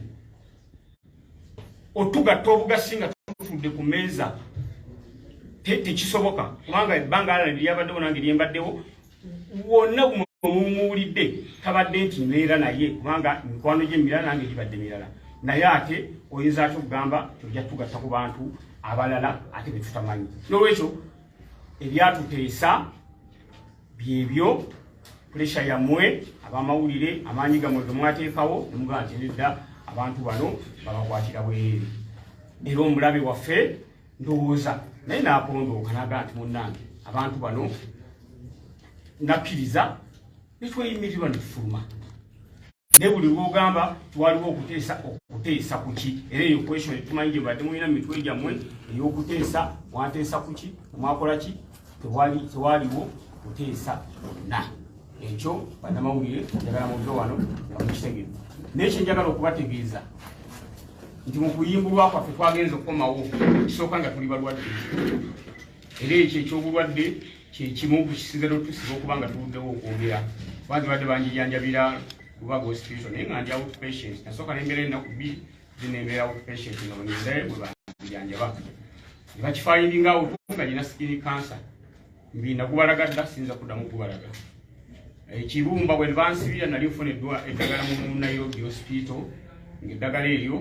otugatta obugasi nga tutudde ku meeza tekisoboka kubanga ebbanga Alani lyabaddewo nange lyembaddewo wonna mumuwulidde tabadde nti mbeera naye kubanga mikwano gy'emirala nange gibadde mirala naye ate oyinza ate okugamba tojja tugatta ku bantu abalala ate be tutamanyi n'olwekyo ebyatuteesa byebyo puresha yammwe abamawulire amaanyi gammwe ge mwateekawo ne mugamba nti nedda abantu bano babakwatira bwerere era omulabe waffe ndowooza naye n'apondooka n'agamba nti munnange abantu bano nakkiriza netweyimirirwa ne tufuluma ne buli lwogamba twaliwo okuteesa ku ki era eyo question tumanyi gye badde mulina mu mitwe gyammwe ey'okuteesa mwateesa ku ki mwakola ki tewaliwo kuteesa bonna ekyo bannamawulire njagala muve wano nga mukitegedde naye kyenjagala okubategeeza nti mu kuyimbulwa kwaffe twagenza okukomawo kisooka nga tuli balwadde era ekyo ekyobulwadde kyekimu kukisigala otusiba okuba nga tuluddewo okwogera banzi badde banjijanjabira Lubaga hospital naye nga ndi outpatient nasooka nembeera ennaku bbiri zinembeera outpatient nga bwengendayo bwe banjijanjaba ne bakifayindinga awo nga nina skin cancer mbina gubalaga dda sinza kuddamu gubalaga ekibumba bwe bansibira nali nfuna eddagala mu Nairobi hospital ng'eddagala eryo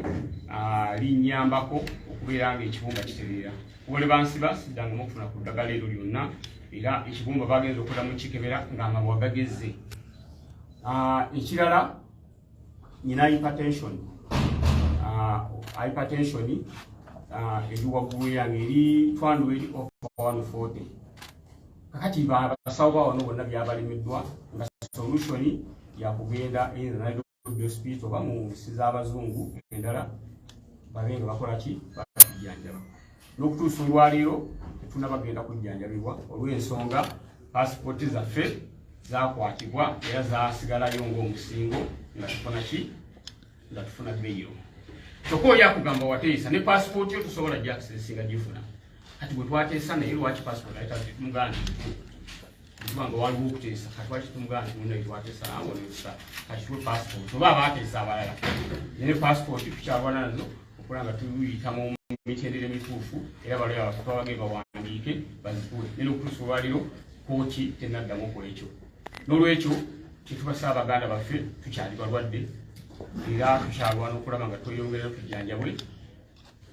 linnyambako okubeera nga ekibumba kitereera kuba ne bansiba siddangamu okufuna ku ddagala eryo lyonna era ekibumba bagenza okuddamu kikebera ng'amabwa gagezze ekirala nyina hypertension eri waggulu yange eri twandu eri over 140 kakati basawo bawano bonna byabalimiddwa nga solution yakugenda Nairobi hospital oba mu nsi z'abazungu endala babenga bakola ki bakujjanjaba n'okutuusa olwaleero tetuna bagenda kujjanjabibwa olw'ensonga pasipoti zaffe zakwatibwa era zasigalayo ng'omusingo nga tufuna ki nga tufuna beyiro kyokka oli akugamba wateesa ne pasipoti yo tusobola gyakusesinga gifuna kati bwe twateesa naye lwaki pasipoti ayitatumuganda kubanga waliwo okuteesa kati waki tumuganda munaye twateesa nawoneesa kati tuwe pasipoti oba abateesa abalala naye pasipoti tukyalwana nazo okukola nga tuyita mu mitendera emituufu era baloyo abaffe babage bawandiike bazituwe naye n'okutuusa olwaliro kooti tenaddamu okola ekyo n'olwekyo kyetubasa abaganda baffe tukyali balwadde era tukyalwana okulaba nga tweyongerera tujjanjabwe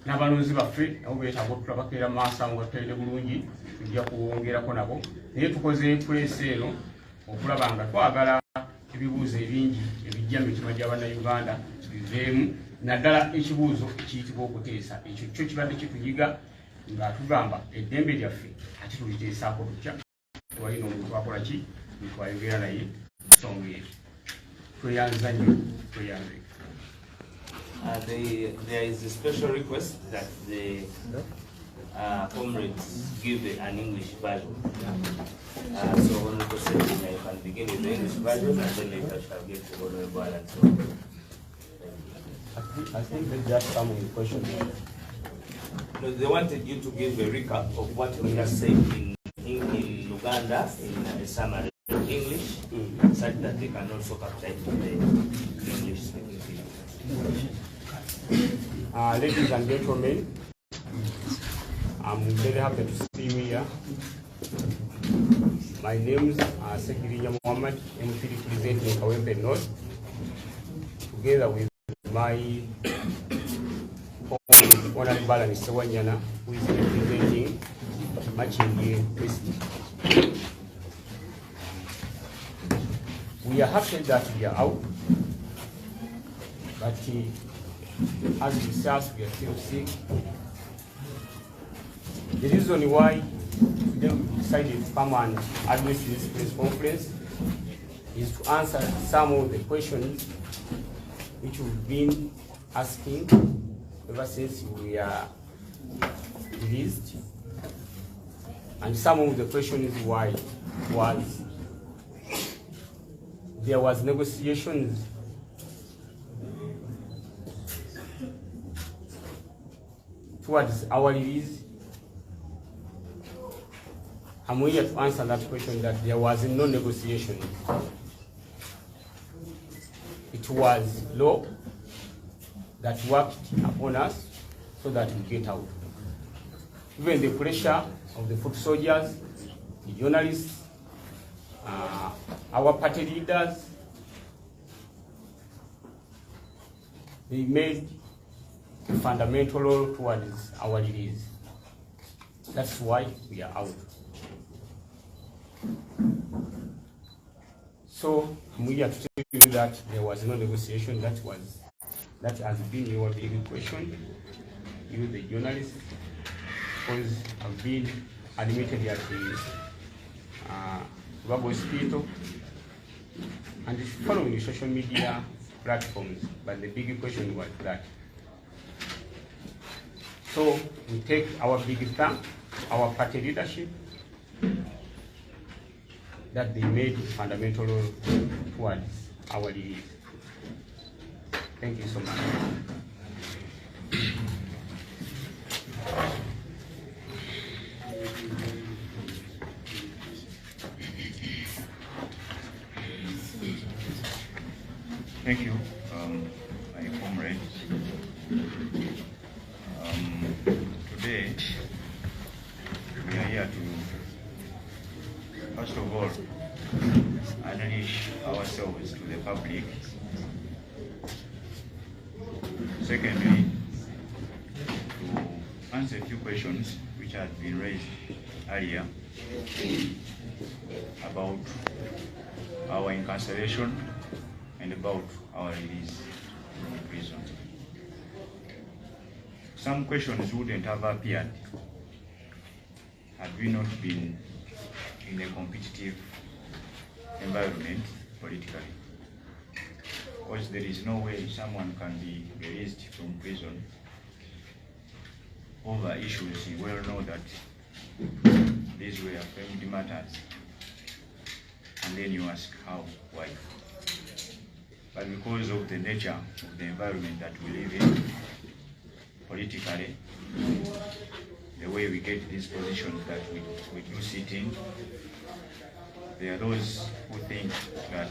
n'abalonzi baffe nabo beetaaga otulabakeera mu maaso awo nga tutalina bulungi tujja kuwongerako nabo naye tukoze pulesi eno okulaba nga twagala ebibuuzo ebingi ebijja mu mitima gy'abannayuganda biveemu naddala ekibuuzo ekiyitibwa okuteesa ekyo kyo kibadde kituyiga nga tugamba eddembe lyaffe ate tuliteesaako tutya tewali n'omuntu akola ki bikwayogera naye nsonga eyo tweyanza nnyo tweyanze. There is a special request that the comrades give an English version. So Honorable Segilinya, you can begin with the English version and then later shall get to Honorable Batan. I think they just come with questions. No, they wanted you to give a recap of what we just said in Uganda in a summary in English, such that they can also capture it in the English speaking people. Ladies and gentlemen, I'm very happy to see you here. My name is Segilinya Muhammad, MP representing Kawempe North, together with my Honorable Ssewanyana, who is representing Machingi West. We are happy that we are out, but as discussed, we are still sick. The reason why we decided to come and address this press conference is to answer some of the questions which we've been asking ever since we are released. And some of the questions why was there was negotiations towards our release. I'm here to answer that question that there was no negotiation. It was law that worked upon us so that we get out. Even the pressure of the foot soldiers, the journalists, our party leaders, they made a fundamental role towards our release. That's why we are out. So I'm here to tell you that there was no negotiation. That has been your big question. You, the journalists, because I've been admitted at the Global Hospital and following the social media platforms. But the big question was that. So we take our big thank, our party leadership, that they made fundamental role towards our release. Thank you so much. Thank you, my comrades. Today, we are here to, first of all, unleash ourselves to the public. Secondly, to answer a few questions which had been raised earlier about our incarceration and about our release from prison. Some questions wouldn't have appeared had we not been in a competitive environment politically. Because there is no way someone can be released from prison over issues you well know that these were framed matters, and then you ask how, why. But because of the nature of the environment that we live in, politically, the way we get these positions that we do sit in, there are those who think that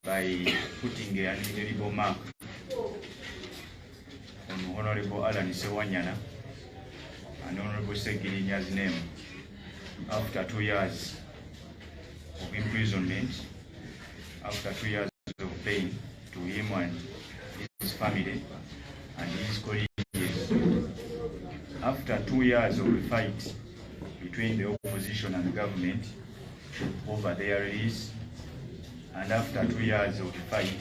by putting an indelible mark on Honorable Ssewanyana and Honorable Segilinya's name after 2 years of imprisonment, after 2 years of pain to him and his family and his colleagues, after 2 years of a fight between the opposition and the government over their release, and after 2 years of the fight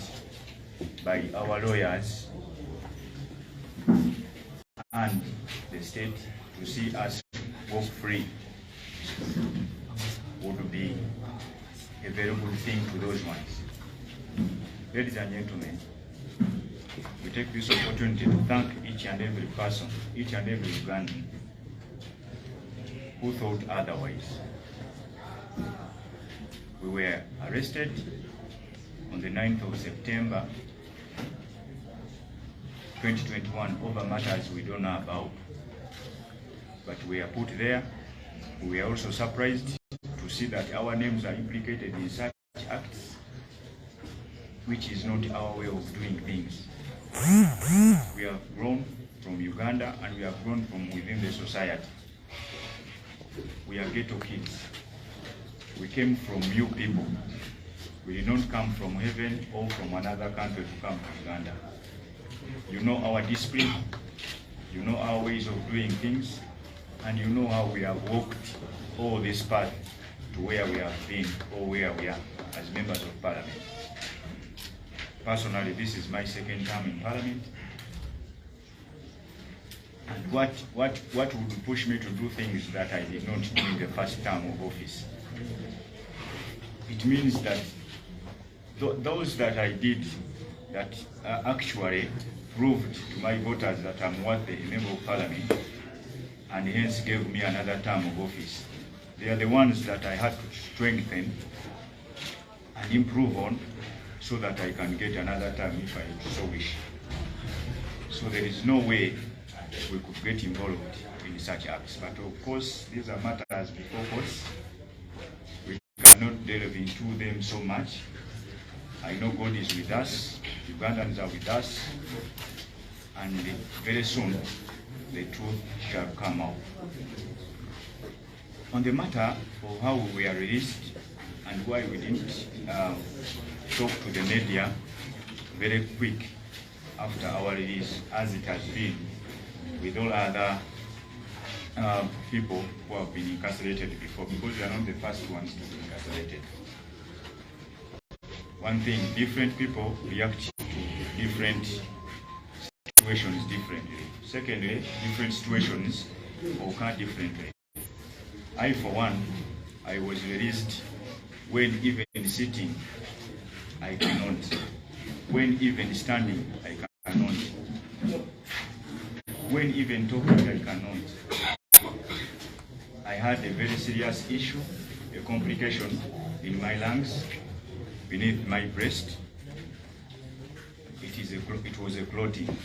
by our lawyers and the state to see us walk free, would be a very good thing to those ones. Ladies and gentlemen, we take this opportunity to thank each and every person, each and every Ugandan who thought otherwise. We were arrested on the 9th of September 2021 over matters we don't know about, but we are put there. We are also surprised to see that our names are implicated in such acts, which is not our way of doing things. We have grown from Uganda and we have grown from within the society. We are ghetto kids. We came from you people. We did not come from heaven or from another country to come to Uganda. You know our discipline, you know our ways of doing things, and you know how we have walked all this path to where we have been or where we are as members of parliament. Personally, this is my second term in parliament. And what would push me to do things that I did not do in the first term of office? It means that those that I did that actually proved to my voters that I'm worthy a member of parliament and hence gave me another term of office. They are the ones that I had to strengthen and improve on so that I can get another term if I so wish. So there is no way we could get involved in such acts. But of course, these are matters before courts. We cannot delve into them so much. I know God is with us, Ugandans are with us, and very soon the truth shall come out. On the matter of how we were released and why we didn't talk to the media very quick after our release, as it has been with all other people who have been incarcerated before, because they are not the first ones to be incarcerated. One thing, different people react to different situations differently. Secondly, different situations occur differently. I, for one, I was released when even sitting, I cannot. When even standing, I cannot. When even talking, I cannot. I had a very serious issue, a complication in my lungs, beneath my breast. It was a clotting.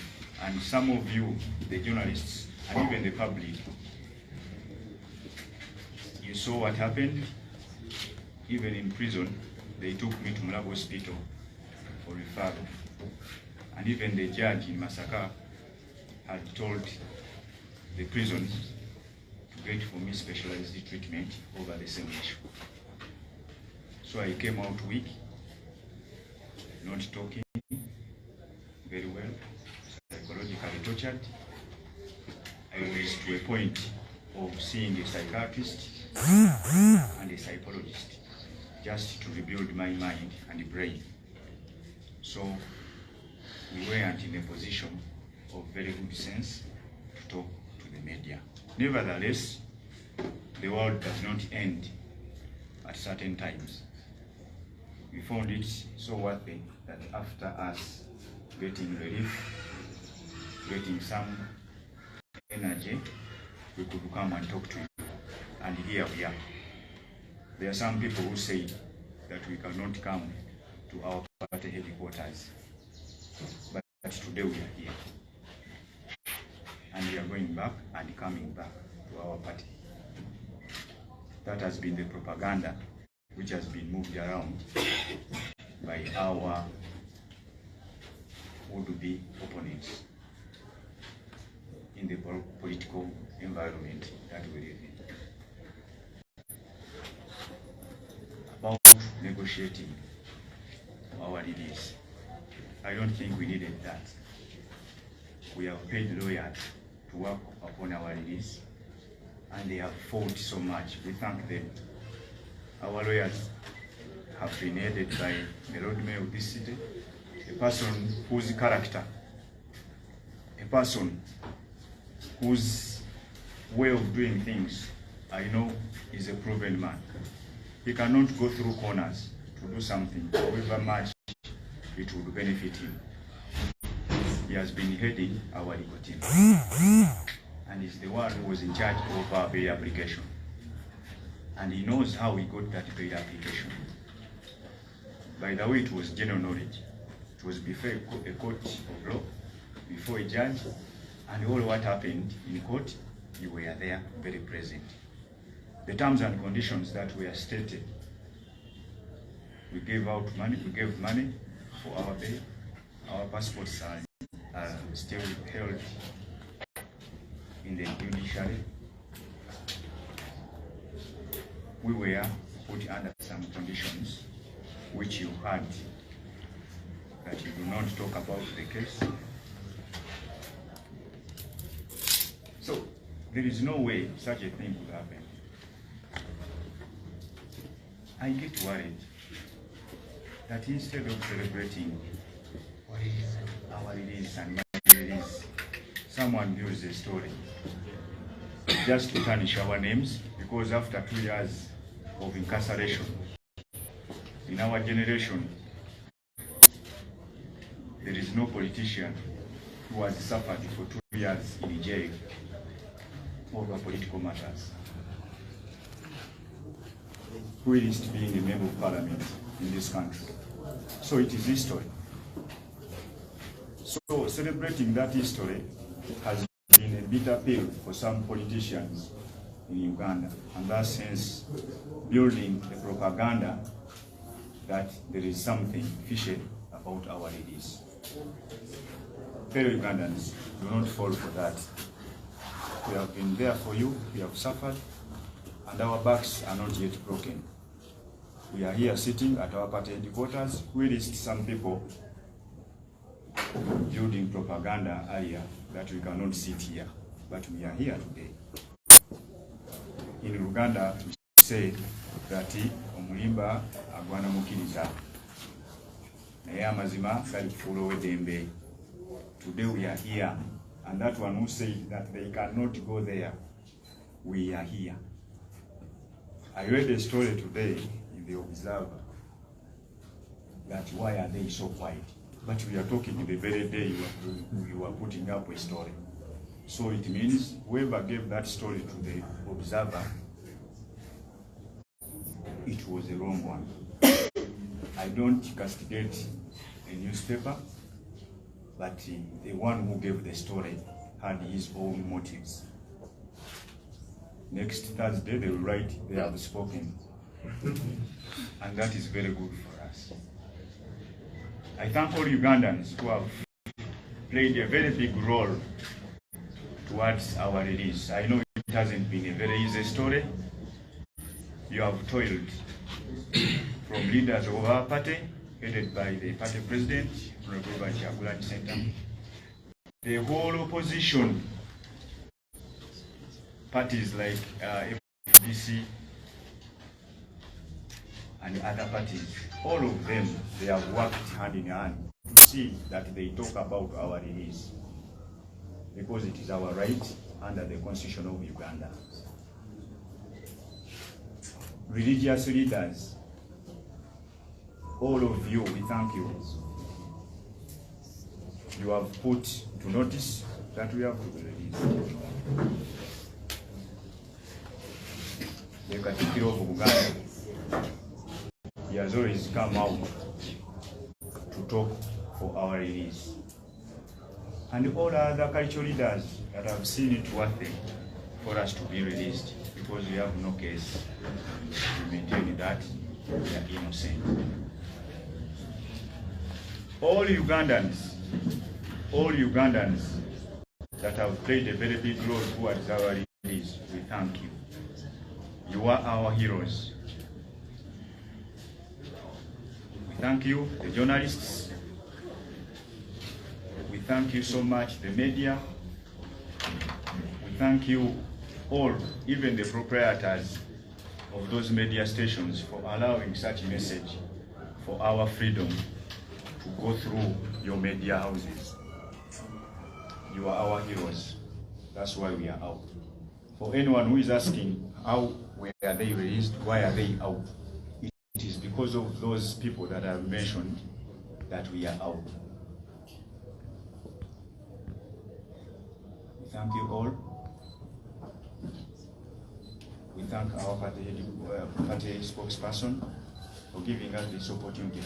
And some of you, the journalists, and even the public, you saw what happened. Even in prison, they took me to Mulago Hospital for referral. And even the judge in Masaka had told the prisons to get for me specialized treatment over the same issue. So I came out weak, not talking very well, psychologically tortured. I was to a point of seeing a psychiatrist and a psychologist just to rebuild my mind and brain. So we weren't in a position of very good sense to talk to the media. Nevertheless, the world does not end at certain times. We found it so worthy that after us getting relief, getting some energy, we could come and talk to you. And here we are. There are some people who say that we cannot come to our party headquarters. But today we are here. And we are going back and coming back to our party. That has been the propaganda which has been moved around by our would-be opponents in the political environment that we live in. About negotiating our release, I don't think we needed that. We have paid lawyers to work upon our release, and they have fought so much. We thank them. Our lawyers have been headed by the Lord Mayor of this city, a person whose character, a person whose way of doing things, I know is a proven man. he cannot go through corners to do something, however much it would benefit him. He has been heading our legal team and is the one who was in charge of our bail application. And he knows how we got that bail application. By the way, it was general knowledge. It was before a court of law, before a judge, and all what happened in court, you were there, very present. The terms and conditions that were stated, we gave money for our bail. Our passports are still held in the judiciary. We were put under some conditions which you had, that you do not talk about the case. So there is no way such a thing could happen. I get worried that instead of celebrating our release and my release, someone builds a story just to tarnish our names, because after 2 years of incarceration, in our generation, there is no politician who has suffered for 2 years in jail over political matters. Who is being a member of parliament in this country? So it is history. So celebrating that history has been a bitter pill for some politicians in Uganda, and that sense building a propaganda that there is something fishy about our ladies. Fellow Ugandans, do not fall for that. We have been there for you, we have suffered, and our backs are not yet broken. We are here sitting at our party headquarters. We list some people building propaganda earlier that we cannot sit here, but we are here today. In Uganda, we say that omulimba agwana mukiriza naye amazima gali kufuula ow'eddembe. Today we are here, and that one who said that they cannot go there, we are here. I read a story today in the Observer that why are they so quiet? But we are talking the very day you are putting up a story. So it means whoever gave that story to the Observer, it was a wrong one. I don't castigate a newspaper, but the one who gave the story had his own motives. Next Thursday they will write, they have spoken. And that is very good for us. I thank all Ugandans who have played a very big role towards our release. I know it hasn't been a very easy story. You have toiled from leaders of our party, headed by the party president, Honorable Chagulanyi Ssentamu. The whole opposition parties like FDC and other parties, all of them, they have worked hand in hand to see that they talk about our release, because it is our right under the Constitution of Uganda. Religious leaders, all of you, we thank you. You have put to notice that we have to be released. The Katikkiro of Uganda, he has always come out to talk for our release. And all other cultural leaders that have seen it worth it for us to be released, because we have no case. We maintain that we are innocent. All Ugandans that have played a very big role towards our release, we thank you. You are our heroes. We thank you, the journalists. We thank you so much, the media. We thank you all, even the proprietors of those media stations, for allowing such message for our freedom to go through your media houses. You are our heroes. That's why we are out. For anyone who is asking how were they released, why are they out, because of those people that I've mentioned that we are out. We thank you all. We thank our party spokesperson for giving us this opportunity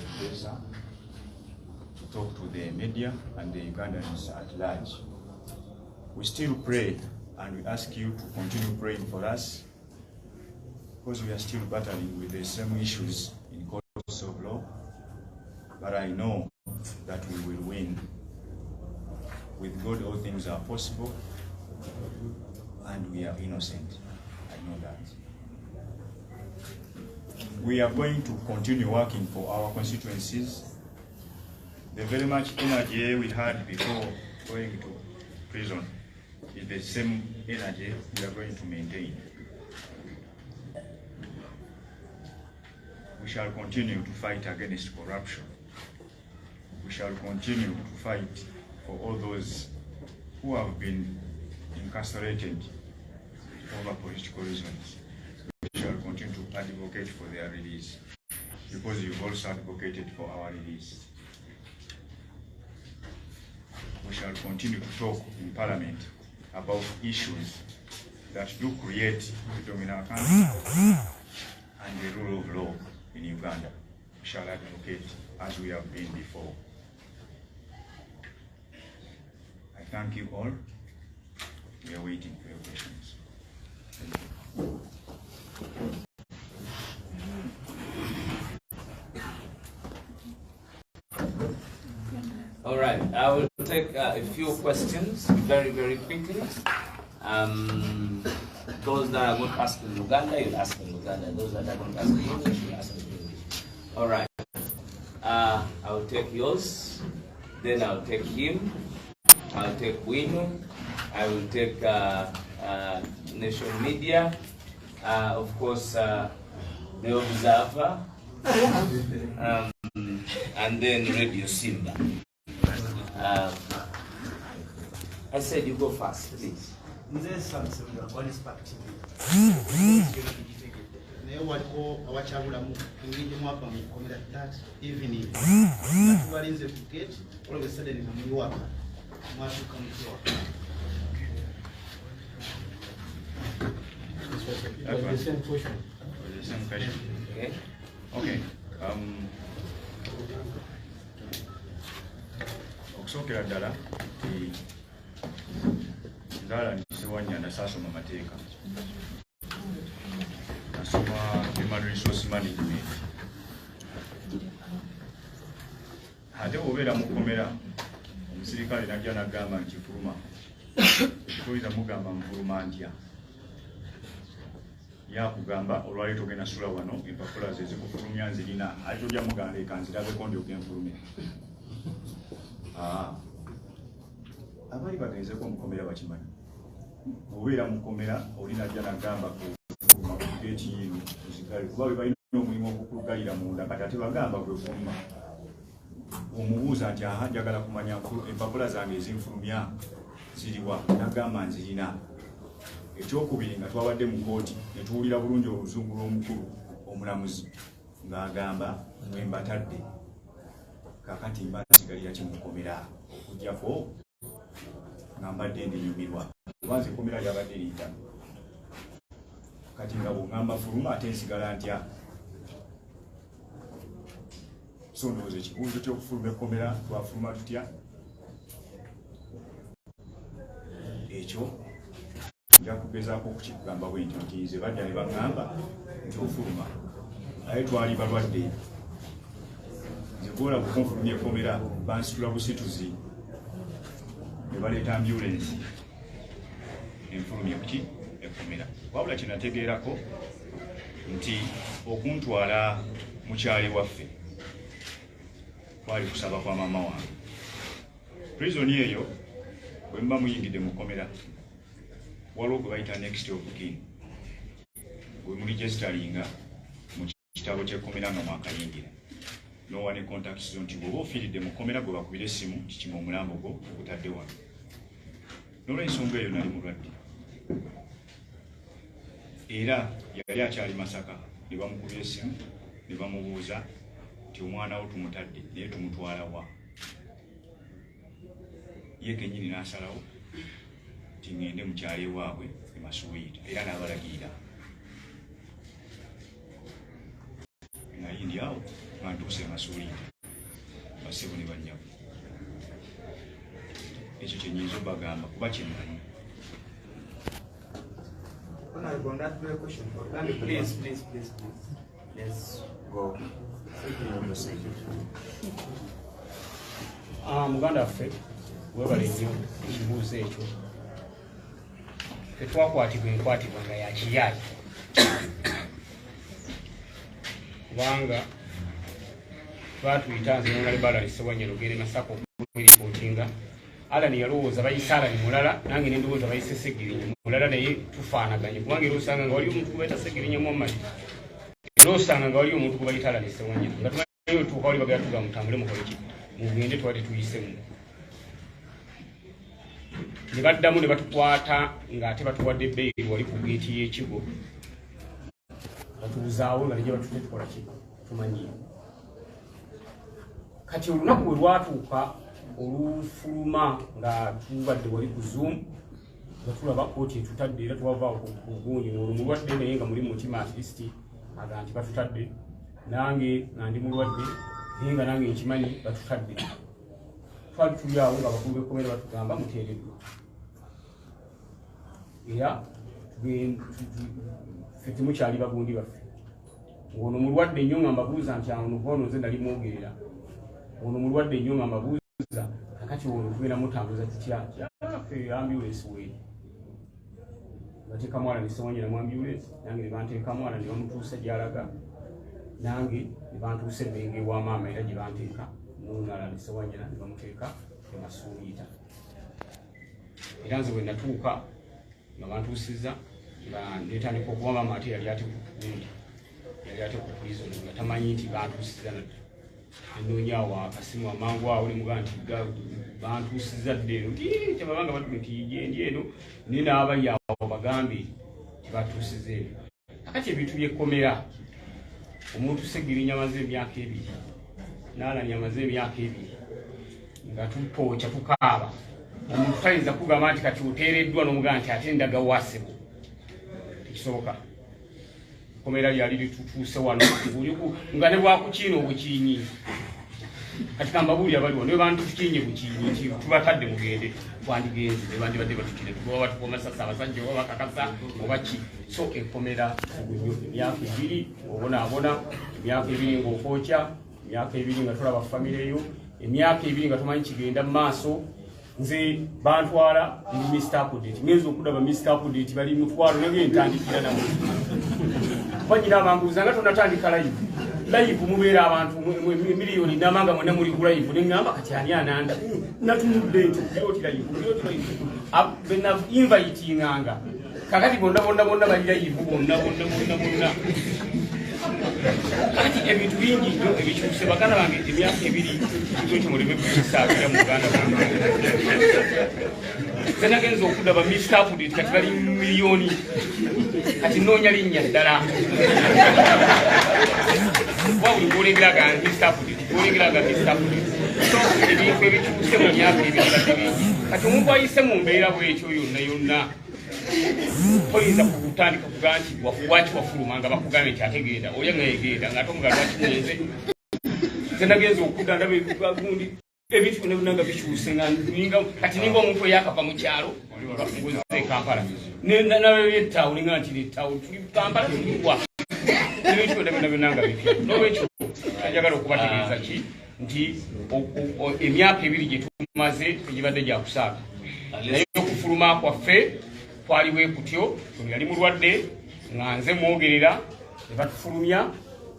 to talk to the media and the Ugandans at large. We still pray, and we ask you to continue praying for us, because we are still battling with the same issues in courts of law. But I know that we will win. With God, all things are possible, and we are innocent. I know that. We are going to continue working for our constituencies. The very much energy we had before going to prison is the same energy we are going to maintain. We shall continue to fight against corruption. We shall continue to fight for all those who have been incarcerated over political reasons. We shall continue to advocate for their release, because you've also advocated for our release. We shall continue to talk in Parliament about issues that do create freedom in our country and the rule of law in Uganda. We shall advocate as we have been before. I thank you all. We are waiting for your questions. All right, I will take a few questions very, very quickly. Those that are going to ask in Uganda, you'll ask in Uganda. Those that are going to ask in English, you'll ask in English. All right. I'll take yours, then I'll take him, I'll take Wino, I will take Nation Media, of course, the Observer, and then Radio Simba. I said you go fast, please. The same question. Okay. Okay. Okusokera ddala ndala Ssewanyana saasoma mateeka, nasoma human resource management. Ate obeera mukomera omusirikale najja nagamba nti fuluma, toyinza mugamba nfuluma ntya. Yakugamba olwaleero togenda sula wano empapula ze zikufulumya nzirina, ate ojja mugamba eka nzirabeko ndyoke nfulume. Abali bagenzeko mukomera bakimanyi. Obeera mukomera oli najja nagamba kufuluma ku geeti yino ozigale, kuba bwe balina omulimu ogukulugalira munda kati ate bagamba gwe fuluma. Omubuuza nti aha njagala kumanya empapula zange ezinfulumya ziriwa, nagamba nzirina. Ekyokubiri nga twabadde mu kooti ne tuwulira bulungi oluzungu lw'omukulu omulamuzi ng'agamba mwe mbatadde, kakati mbasigalira kimukomera okujjako nga mbadde ndinyumirwa, kubanze ekomera lyabadde liyita. Kati nga bw'ŋŋamba fuluma ate nsigala ntya? So ndowooza ekibuuzo ky'okufuluma ekkomera twafuluma tutya? Ekyo nja kugezaako okukigamba bwe ntyo nti nze badda ne baŋŋamba nti ofuluma, naye twali balwadde. Nze bwola bukunfulumya ekkomera bansitula busituzi ne baleeta ambulensi enfulumya kuki ekkomera. Wabula kye nategeerako nti okuntwala mukyali waffe kwali kusaba kwa maama wange. Prison eyo bwe mba muyingidde mu kkomera waliwo gwe bayita next of kin, gwe muligestalinga mu kitabo ky'ekkomera nga mwakayingira nowa ne contacts zo nti bw'oba ofiiridde mu kkomera gwe bakubira essimu kikima omulambo gwo ogutadde wano. N'olw'ensonga eyo nali mulwadde era yali akyali Masaka ne bamukubira essimu ne bamubuuza nti omwana wo tumutadde naye tumutwala wa ye kenyini n'asalawo nti ngende mukyalo ewaabwe e Masuwita era n'abalagirira naye ndi awo nga ntuuse e Masuwita basebo ne bannyabo ekyo kyenyinza obagamba kuba kyemmanyi. Let's go. Muganda waffe webale nnyo ekibuuzo ekyo tetwakwatibwa enkwatibwa nga yakiyaayi kubanga twatuyita nze nonale balali Ssewanyana ogere Masaka okumwiripootinga Alani yalowooza bayise Alani mulala nange nendowooza bayise Segilinya mulala naye tufaanaganye kubanga era osanga nga waliyo omuntu gubayita Segilinya Muhammad era osanga nga waliyo omuntu gubayita Alani Ssewanyana nga tumanyi otuuka wali bagala tuga mutambule mukoleki mugende twali tuyisemu ne baddamu ne batukwata ng'ate batuwadde ebbeeyi wali ku geeti y'ekigo batubuzaawo nga nejja batute tukola ki tumanyiire kati olunaku bwe lwatuuka olufuluma nga tubadde wali ku Zoom nga tulaba kooti etutadde era twavaawo ku bugunyi olwo mulwadde naye nga muli mu mutima at least aga nti batutadde nange nga ndi mulwadde naye nga nange nkimanyi batutadde twali tuli awo nga abakulu b'ekkomera batugamba muteereddwa era ffe temukyali bagundi baffe ng'ono mulwadde nnyo nga mbabuuza nti ono ono nze nali mwogerera ono mulwadde nnyo nga mbabuuza kakati ono tugenda mutambuza tutya ffe ambulensi weeri bateeka mwana ne Ssewanyana mu ambulensi nange ne banteeka mwana ne bamutuusa gy'alaga nange ne bantuusa ebbenge ewa maama era gye banteeka n'omulala ne Ssewanyana ne bamuteeka e Masuwita era nze bwe natuuka nga bantuusizza nga netandika okuba maama ate yali ate ku prison nga tamanyi nti bantuusizza enoonyaawo akasimu amangu awo ne mugamba nti bantuusizza ddeeno kyebabanga batume nti yendi eno naye n'abali awo bagambe tibatuusizza ebyo akati ebintu byekkomera omuntu Segilinya amaze emyaka 2 n'Alani amaze emyaka 2 nga tupooca tukaaba omuntu tayinza kugamba nti kati oteereddwa n'omugamba nti ate ndaga wasebo tekisoboka komera lyali litutuuse wano nga ne bwakukiina obukiinyi kati kambabuulira baliwo ne bantu tukiinye bukiinyi nti tubatadde mugende twandigenze ne bandibadde batukire tugoba batukoma sasa abasajja oba bakakasa oba ki so ekkomera emyaka 2 obonaabona emyaka 2 ng'okookya emyaka 2 nga tulaba famire yo emyaka 2 nga tumanyi kigenda mu maaso nze bantwala ndi Mr. Update ngenza okudaba Mr. Update bali mutwalo nenge ntandikira namu banyina bambuuza nga tonatandika live mubeera abantu miliyoni namanga mwena muli ku live nengamba kati ani ananda natunudde nti bena invitinganga kakati bonna bali live bonna kati ebintu bingi nnyo ebikyuse baganda bange emyaka 2 ekyo muleme kukisaakira mu Uganda bange ze nagenza okudaba Mr. Update kati bali miliyoni kati noonya linnya ddala wabuli ng'olengeraga Mr. Update ng'olengeraga Mr. Update so ebintu ebikyuse mu myaka 2 kati omuntu ayise mu mbeera bwekyo yonna oyinza kutandika kugaa nti waki wafuluma nga bakugambye nti ate genda oya nga yegenda ng'ate omugala lwaki mugenze ze nagenza okudda ndaba gundi ebintu byonna nga bikyuse kati ninga omuntu eyakava mu kyalo bafunguza Kampala nalabyettaawo ninga nti nettaawo tuli Kampala tulwa ebintu byonna nga bipya n'olwekyo njagala okubategeeza ki nti emyaka 2 gye tumaze tegibadde gya kusaaga naye okufuluma kwaffe twaliwe kutyo ono yali mulwadde nga nze mwogerera ne batufulumya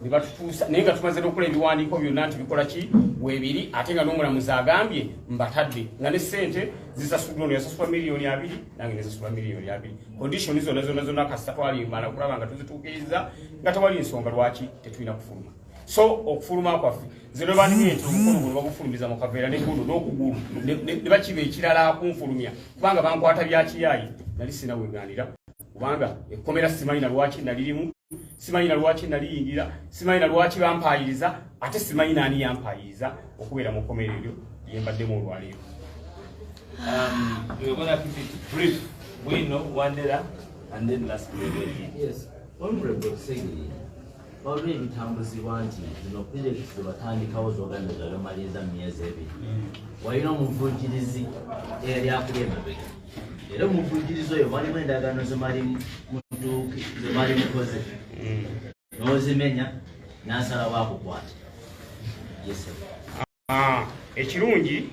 ne batutuusa naye nga tumaze n'okola ebiwandiiko byonna nti bikola ki weebiri ate nga n'omulamuzi agambye mbatadde nga ne ssente zisasuddwa ono yasasula miliyoni 2 nange nezasula miliyoni 2 kondishoni zonna kasita twalimala okulaba nga tuzituukiriza nga tewali ensonga lwaki tetulina kufuluma so okufuluma kwaffe nze lwebandibye nti omukono guno bagufulumiza mu kaveera n'eggulo n'okugulu ne bakiba ekirala kunfulumya kubanga bankwata byakiyaayi nali sina weegaanira kubanga ekkomera simanyi na lwaki nalirimu simanyi na lwaki naliyingira, simanyi na lwaki bampayiriza, ate simanyi nani yampayiriza okubeera mu kkomerero lye mbaddemu olwaleero. We're going to keep it brief. We know Wandera and then last period. Yes, Honorable Segilinya. Already bitambuzibwa nti zino project zebatandikawo z'oganiza bamaliza myezi ebiri. Walina omuvujjirizi eyali akuli emabega. Era omuvujjirizi oyo walimu endagaano zemali mukoze. N'ozimenya n'asalawo akukwata. Yes, sir. Ekirungi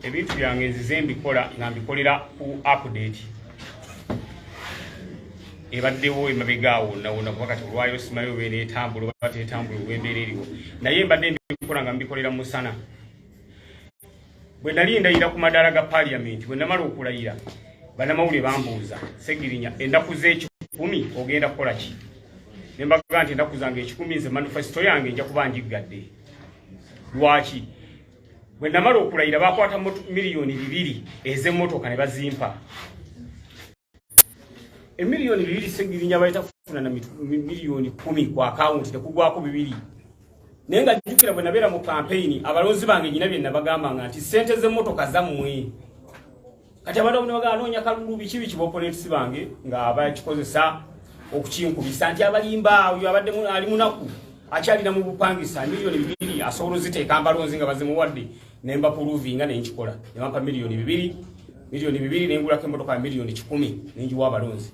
ebintu byange nzize mbikola nga mbikolera ku update. Ebaddewo emabegaawo nawona kuba kati olwayo simayo beera etambula oba tetambula olw'embeera eriwo. Naye mbadde mbikola nga mbikolera musana. Bwe nali ndayira ku madaala ga Parliament, bwe namala okulayira, bannamawulire bambuuza, Segilinya, ennaku z'ekikumi ogenda kukola ki? Ne mbaga nti ennaku zange ekikumi nze manifesito yange nja kuba njiggadde. Lwaki? Bwe namala okulayira bakwata miliyoni 2 ez'emmotoka ne bazimpa. Miliyoni 2 Segilinya bayita kufuna na miliyoni 10 kwa account tekugwako 2. Nenga jukira bwe nabeera mu campaign abalonzi bange nyina bye nabagamba nti sente z'emmotoka zammwe. Kati abantu bano baganoonya kalulu bikibi kiboponents bange nga abakikozesa okukinkubisa nti abalimba oyo abadde ali munaku akyalina mu bupangisa miliyoni 2 asobola ziteeka abalonzi nga bazimuwadde nemba puluvinga nenkikola ne bampa miliyoni 2 nengulako emmotoka miliyoni 10 nenjiwa abalonzi.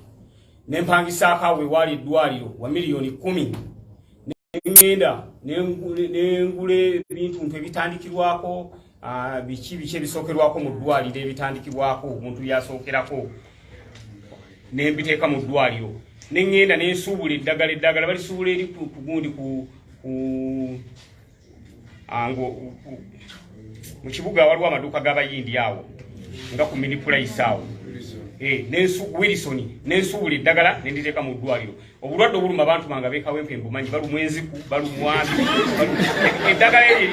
Nempangisa akawe wali eddwaliro wa miliyoni 10. Ngenda nengule ebintu ebitandikirwako biki ebisookerwako mu ddwaliro ebitandikibwako omuntu byasookerako nembiteeka mu ddwaliro. Nengenda nensuubula eddagala balisuubula eri ku gundi ku mu kibuga waliwo amaduuka g'abayindi awo nga ku mini price awo. Wilson nensuubula eddagala nenditeeka mu ddwaliro. Obulwadde obuluma abantu bange beekawo empembo manyi balumwa enziku balumwami eddagala eryo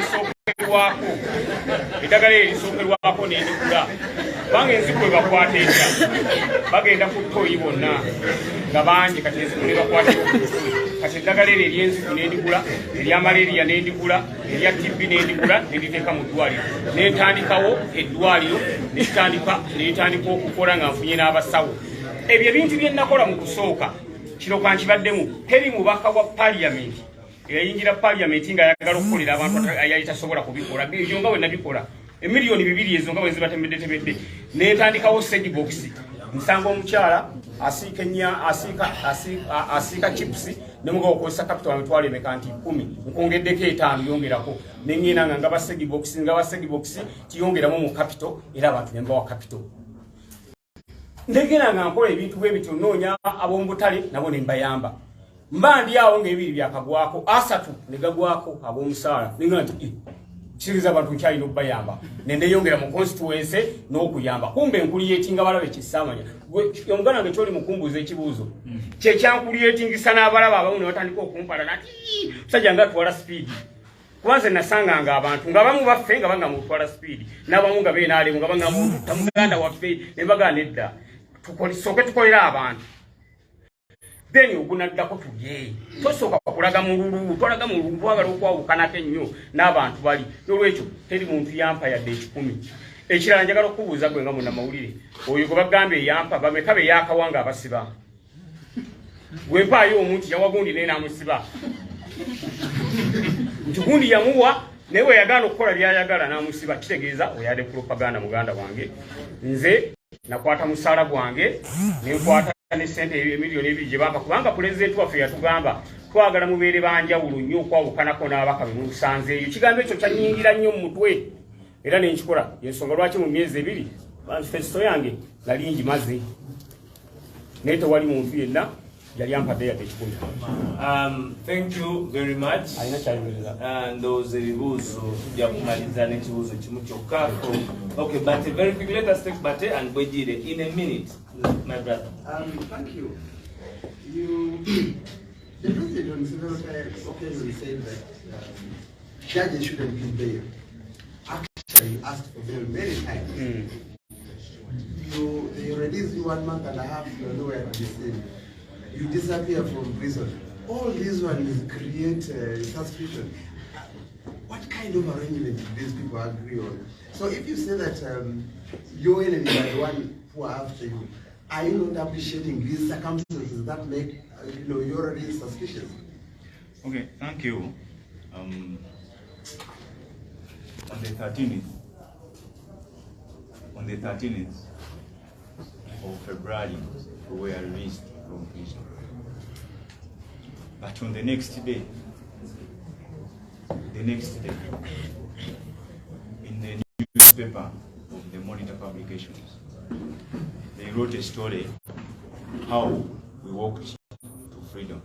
erisookerwako nendikula kubanga enziku ebakwata etya bagenda ku ttooyi bonna nga bangi kati enziku nebakwata kati eddagala eryo eryenziku nendikula erya malaria nendikula erya TB nendikula nenditeeka mu ddwaliro nentandikawo eddwaliro netandika okukola nga nfunye n'abasawo. Ebyo ebintu bye nakola mu kusooka kino kankibaddemu. Teri mubaka wa Parliament eyayingira Parliament nga ayagala okukolera abantu ayali tasobola kubikola. Ebyo nga bwe nabikola emiliyoni 2 ezo nga bwe zibatemedde netandikawo segi box nsanga omukyala asiika chips nemuga okozesa capital amitwalo emeka nti 10 nkongeddeko 5 yongerako nengenda nga ngaba segi box tiyongeramu mu capital era abantu nemba wa capital. Ndegera nga nkola ebintu bwe bityo noonya ab'omubutale nabo nembayamba. Mba ndi awo ng'ebiri byakagwako asatu negagwako ab'omusaala ninga nti kiriza abantu nkyalina okubayamba nendeyongera mu constituency n'okuyamba. Kumbe nkuliyetinga balabe kisamanya omugana nge kyoli mukumbuza ekibuuzo kyekyankuliyetingisa n'abalaba abamu ne batandika okumpala nati musajja nga twala speed kubanze nasanganga abantu nga bamu baffe nga banga mutwala speed n'abamu nga beenaalemu nga banga mututta muganda waffe ne bagana edda tukolisooke tukolera abantu then ogunaddako tulye tosooka kulaga mu lulu twalaga mu lulu twagala okwawukanako ennyo n'abantu bali n'olwekyo teri muntu yampa yadde 10. Ekirala njagala okubuuza gwe nga munnamawulire oyo gwe bagambye yampa bameka be yakawanga abasiba gwe mpaayo omuntu yawagundi naye n'amusiba nti gundi yamuwa naye we yagaana okukola byayagala n'amusiba kitegeeza oyadde propaganda muganda wange. Nze nakwata musaala gwange nenkwata ne sente emiliyoni 2 gye bampa kubanga pulezidenti waffe yatugamba twagala mubeere banjawulo nnyo okwawukanako n'abaka be musanzeeyo. Kigambo ekyo kyanyingira nnyo mu mutwe era nenkikola yensonga lwaki mu myezi 2 manifesito yange nali ngimaze naye tewali muntu yenna yali ampadde yadde 10. Thank you very much. Alina kyayimiriza ndowooza ebibuuzo tujja kumaliza n'ekibuuzo kimu kyokka. Okay, but very quick, let us take Bate and Bwejire in a minute, my brother. Thank you. The president on several occasions said that judges shouldn't be bail. Actually asked for bail many times. They release you 1 month and a half, you are nowhere to be seen. You disappear from prison. all these ones create suspicion. What kind of arrangement did these people agree on? So if you say that your enemies are the one who are after you, are you not appreciating these circumstances that make you're already suspicious? Okay, thank you. On the 13th of February, we were released from prison. But on the next day, in the newspaper of the Monitor Publications, they wrote a story how we walked to freedom.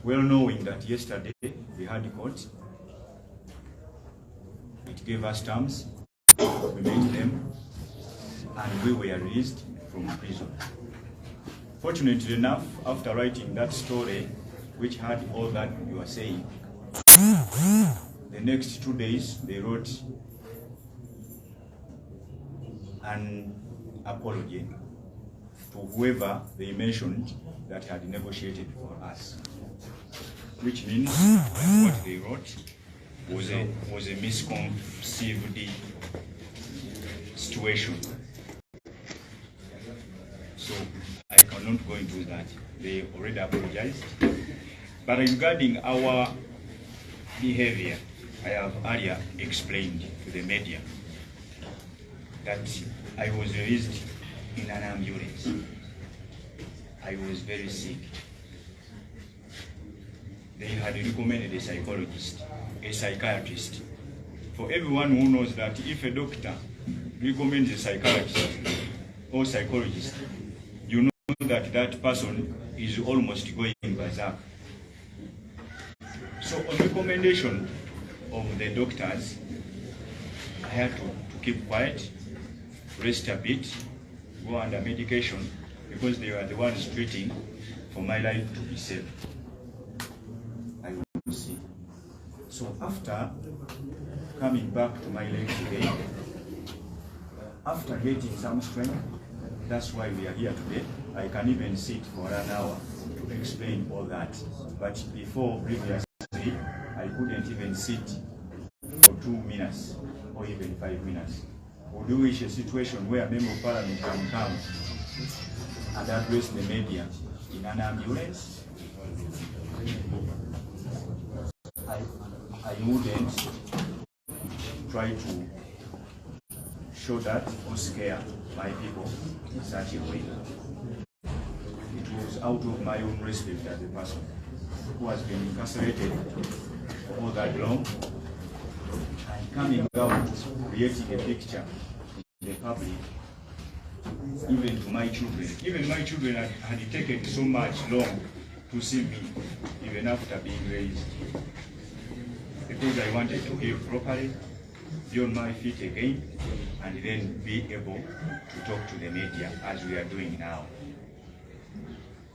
Well knowing that yesterday we had court, it gave us terms, we made them, and we were released from prison. Fortunately enough, after writing that story, which had all that you are saying, the next 2 days they wrote an apology to whoever they mentioned that had negotiated for us, which means that what they wrote was a misconceived situation. So I cannot go into that. They already apologized. But regarding our behavior, I have earlier explained to the media that I was released in an ambulance. I was very sick. They had recommended a psychologist, a psychiatrist. For everyone who knows that if a doctor recommends a psychiatrist or psychologist, you know that that person is almost going berserk. So on recommendation of the doctors, I had to keep quiet, rest a bit, go under medication, because they were the ones treating for my life to be saved. I will see. So after coming back to my legs today, after getting some strength, that's why we are here today. I can even sit for an hour to explain all that. But before, previously, I couldn't even sit for 2 minutes or even 5 minutes. Would you wish a situation where a member of parliament can come and address the media in an ambulance? I wouldn't try to show that or scare my people in such a way. It was out of my own respect as a person who has been incarcerated for all that long, and coming out, creating a picture in the public, even to my children. Even my children had taken so much long to see me, even after being raised, because I wanted to heal properly, be on my feet again, and then be able to talk to the media as we are doing now.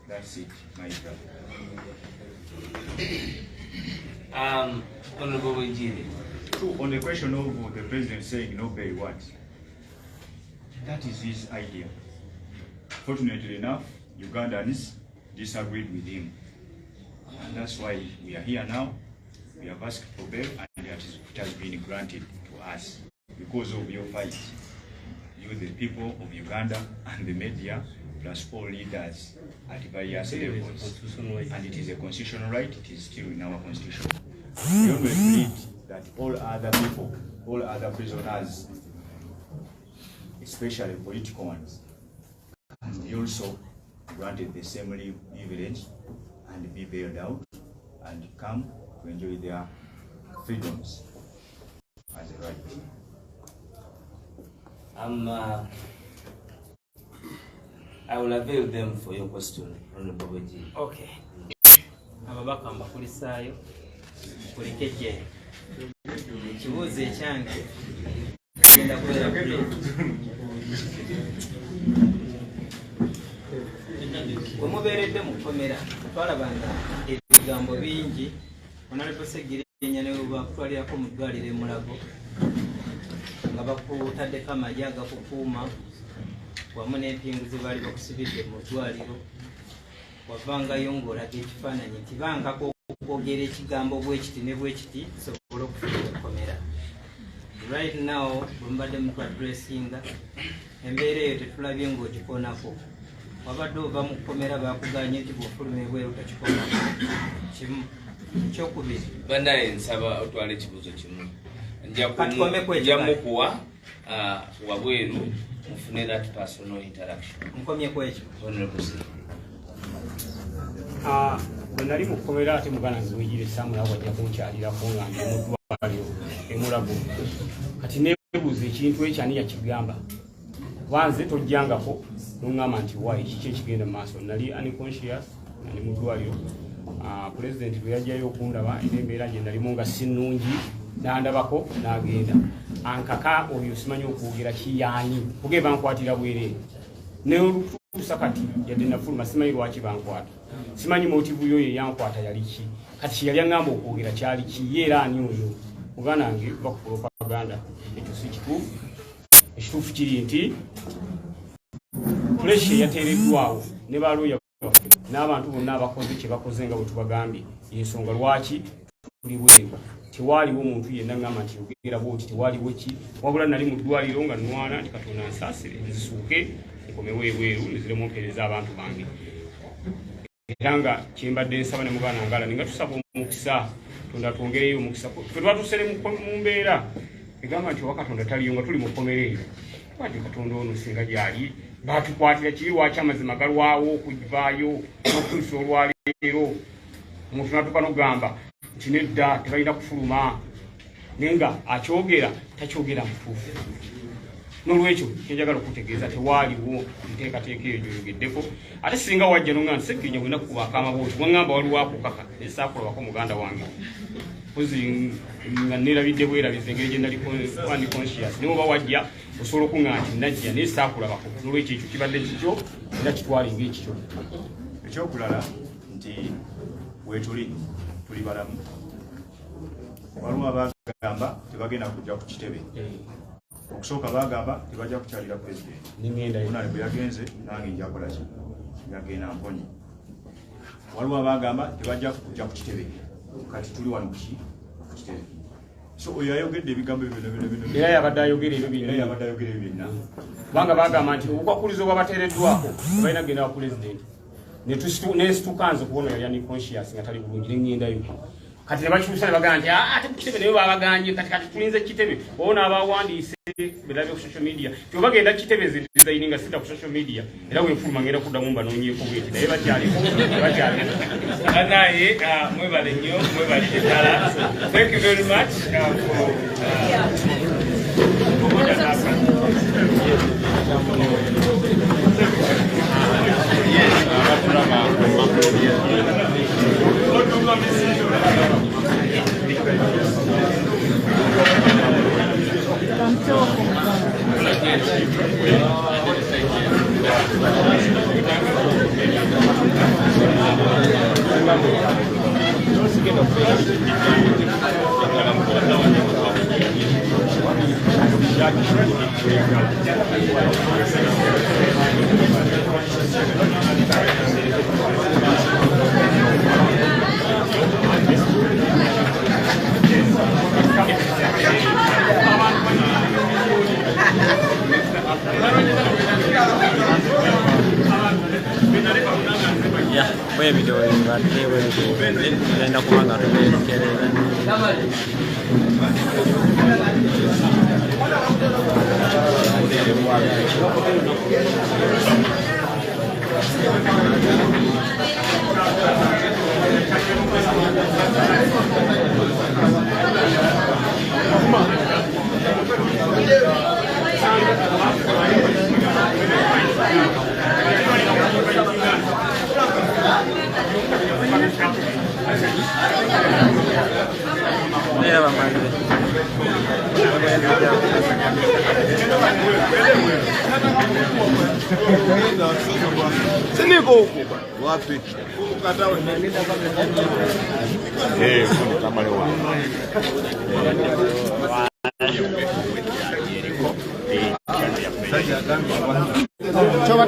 That's it, my brother. Honorable Wejiri. So on the question of the president saying no bail what? That is his idea. Fortunately enough, Ugandans disagreed with him. And that's why we are here now. We have asked for bail, and it has been granted to us because of your fight. You, the people of Uganda, and the media, plus all leaders at various levels. And it is a constitutional right, it is still in our constitution. We always read that all other people, all other prisoners, especially political ones, and be also granted the same privilege and be bailed out and come to enjoy their freedoms as a right. I will avail them for your question, Honorable Wejiri. Okay. Ababaka mbakulisaayo kulikeje ekibuuzo ekyange genda kubeera bwe mubeeredde mu kkomera twalabanga ebigambo bingi Honorable Segilinya ne bakutwalirako mu ddwaliro e Mulago nga bakutaddeko amagye agakukuuma wamu n'empingu ze baali bakusibidde mu ddwaliro wavangayo ng'olaga ekifaananyi nti bankako okwogera ekigambo bwekiti ne bwekiti kisobole okufuna okukomera. Right now bwe mbadde mutuadressinga embeera eyo tetulabye ng'ogikonako. Wabadde ova mu kkomera bakuganye nti bw'ofuluma ebweru tokikonako. Kimu ekyokubiri bannaye nsaba otwala ekibuuzo kimu nja mukuwa wabweru mufune that personal interaction. Nkomyeko ekyo bwe nali mu kkomera ate mugana nziwejire Samuel wajja kunkyalirako nga ndi mu ddwaliro emulago kati neebuuza ekintu ekyo ani yakigamba banze tojjangako noŋŋamba nti wayi kiki ekigenda mu maaso. Nali unconscious nga ndi mu ddwaliro. Pulezidenti bwe yajjayo okundaba era embeera gye nalimu nga si nnungi n'andabako n'agenda ankaka oyo simanyi okwogera kiyaani kuge bankwatira bwereere neolutuusa kati yadde nafuluma simanyi lwaki bankwata simanyi motivu yo yeyankwata yali ki kati yali aŋŋamba okwogera kyali ki ye era ani oyo muganda wange bakupropaganda ekyo si kituufu. Ekituufu kiri nti puresha yateereddwawo ne balooya n'abantu bonna abakoze kye bakoze nga bwe tubagambye yensonga lwaki tuli bweru tewaaliwo omuntu yenna ŋŋamba nti yogera bwoti tewaaliwo ki wabula nali mu ddwaliro nga nnwana nti Katonda nsaasire nzisuuke nkomewo ebweru nziremu mpeereza abantu bange era nga kyembadde nsaba ne muganda ngala ninga tusaba omukisa Katonda twongereyo omukisa ffe twatuusere mu mbeera egamba nti owa Katonda taliyo nga tuli mu kkomera eyo twati Katonda ono singa gyali batukwatira kiri lwaki amazima galwawo okuvaayo n'okutuusa olwaleero omuntu natuuka n'ogamba nti nedda tebalina kufuluma naye nga akyogera takyogera mutuufu. N'olwekyo kyenjagala okutegeeza tewaaliwo nteekateeka eyo gyoyogeddeko ate singa wajja noŋŋamba nti Segilinya bwena kubaako amabooti waŋŋamba waliwo akukaka esaakulabako muganda wange pozi nga neerabidde bwerabiza engeri gye nali conscious naye oba wajja osobola okuŋŋamba nti najja naye saakulabako. N'olwekyo ekyo kibadde kikyo era kitwalinga ekikyo. Ekyokulala nti weetuli tuli balamu. Waliwo abagamba tebagenda kujja ku kitebe. Okusooka bagamba tebajja kukyalira pulezidenti. Munale bwe yagenze nange njakola ki yagenda mponye. Waliwo abagamba tebajja kujja ku kitebe kati tuli wano ku kitebe. So oyo ayogedde ebigambo bino era yabadde ayogera ebyo byonna kubanga bagamba nti obukwakulizo bwabateereddwako balina kugenda wa pulezidenti nesituka nze kubona yali unconscious nga tali bulungi neŋŋendayo kati ne bakyusa ne bagamba nti ate ku kitebe naye babaganye kati tulinze kitebe oona abawandiise berabye ku social media tibagenda kitebe zidizaini nga sidda ku social media era bwenfuluma ngenda kuddamu mbanoonyeeko bweti naye bakyalimu naye mwebale nnyo mwebale ddala. Thank you very much bwe video mbadde bwegenda kuba nga tuberekerera Siniko huko wapi? Ukatawe. Kama leo. Choba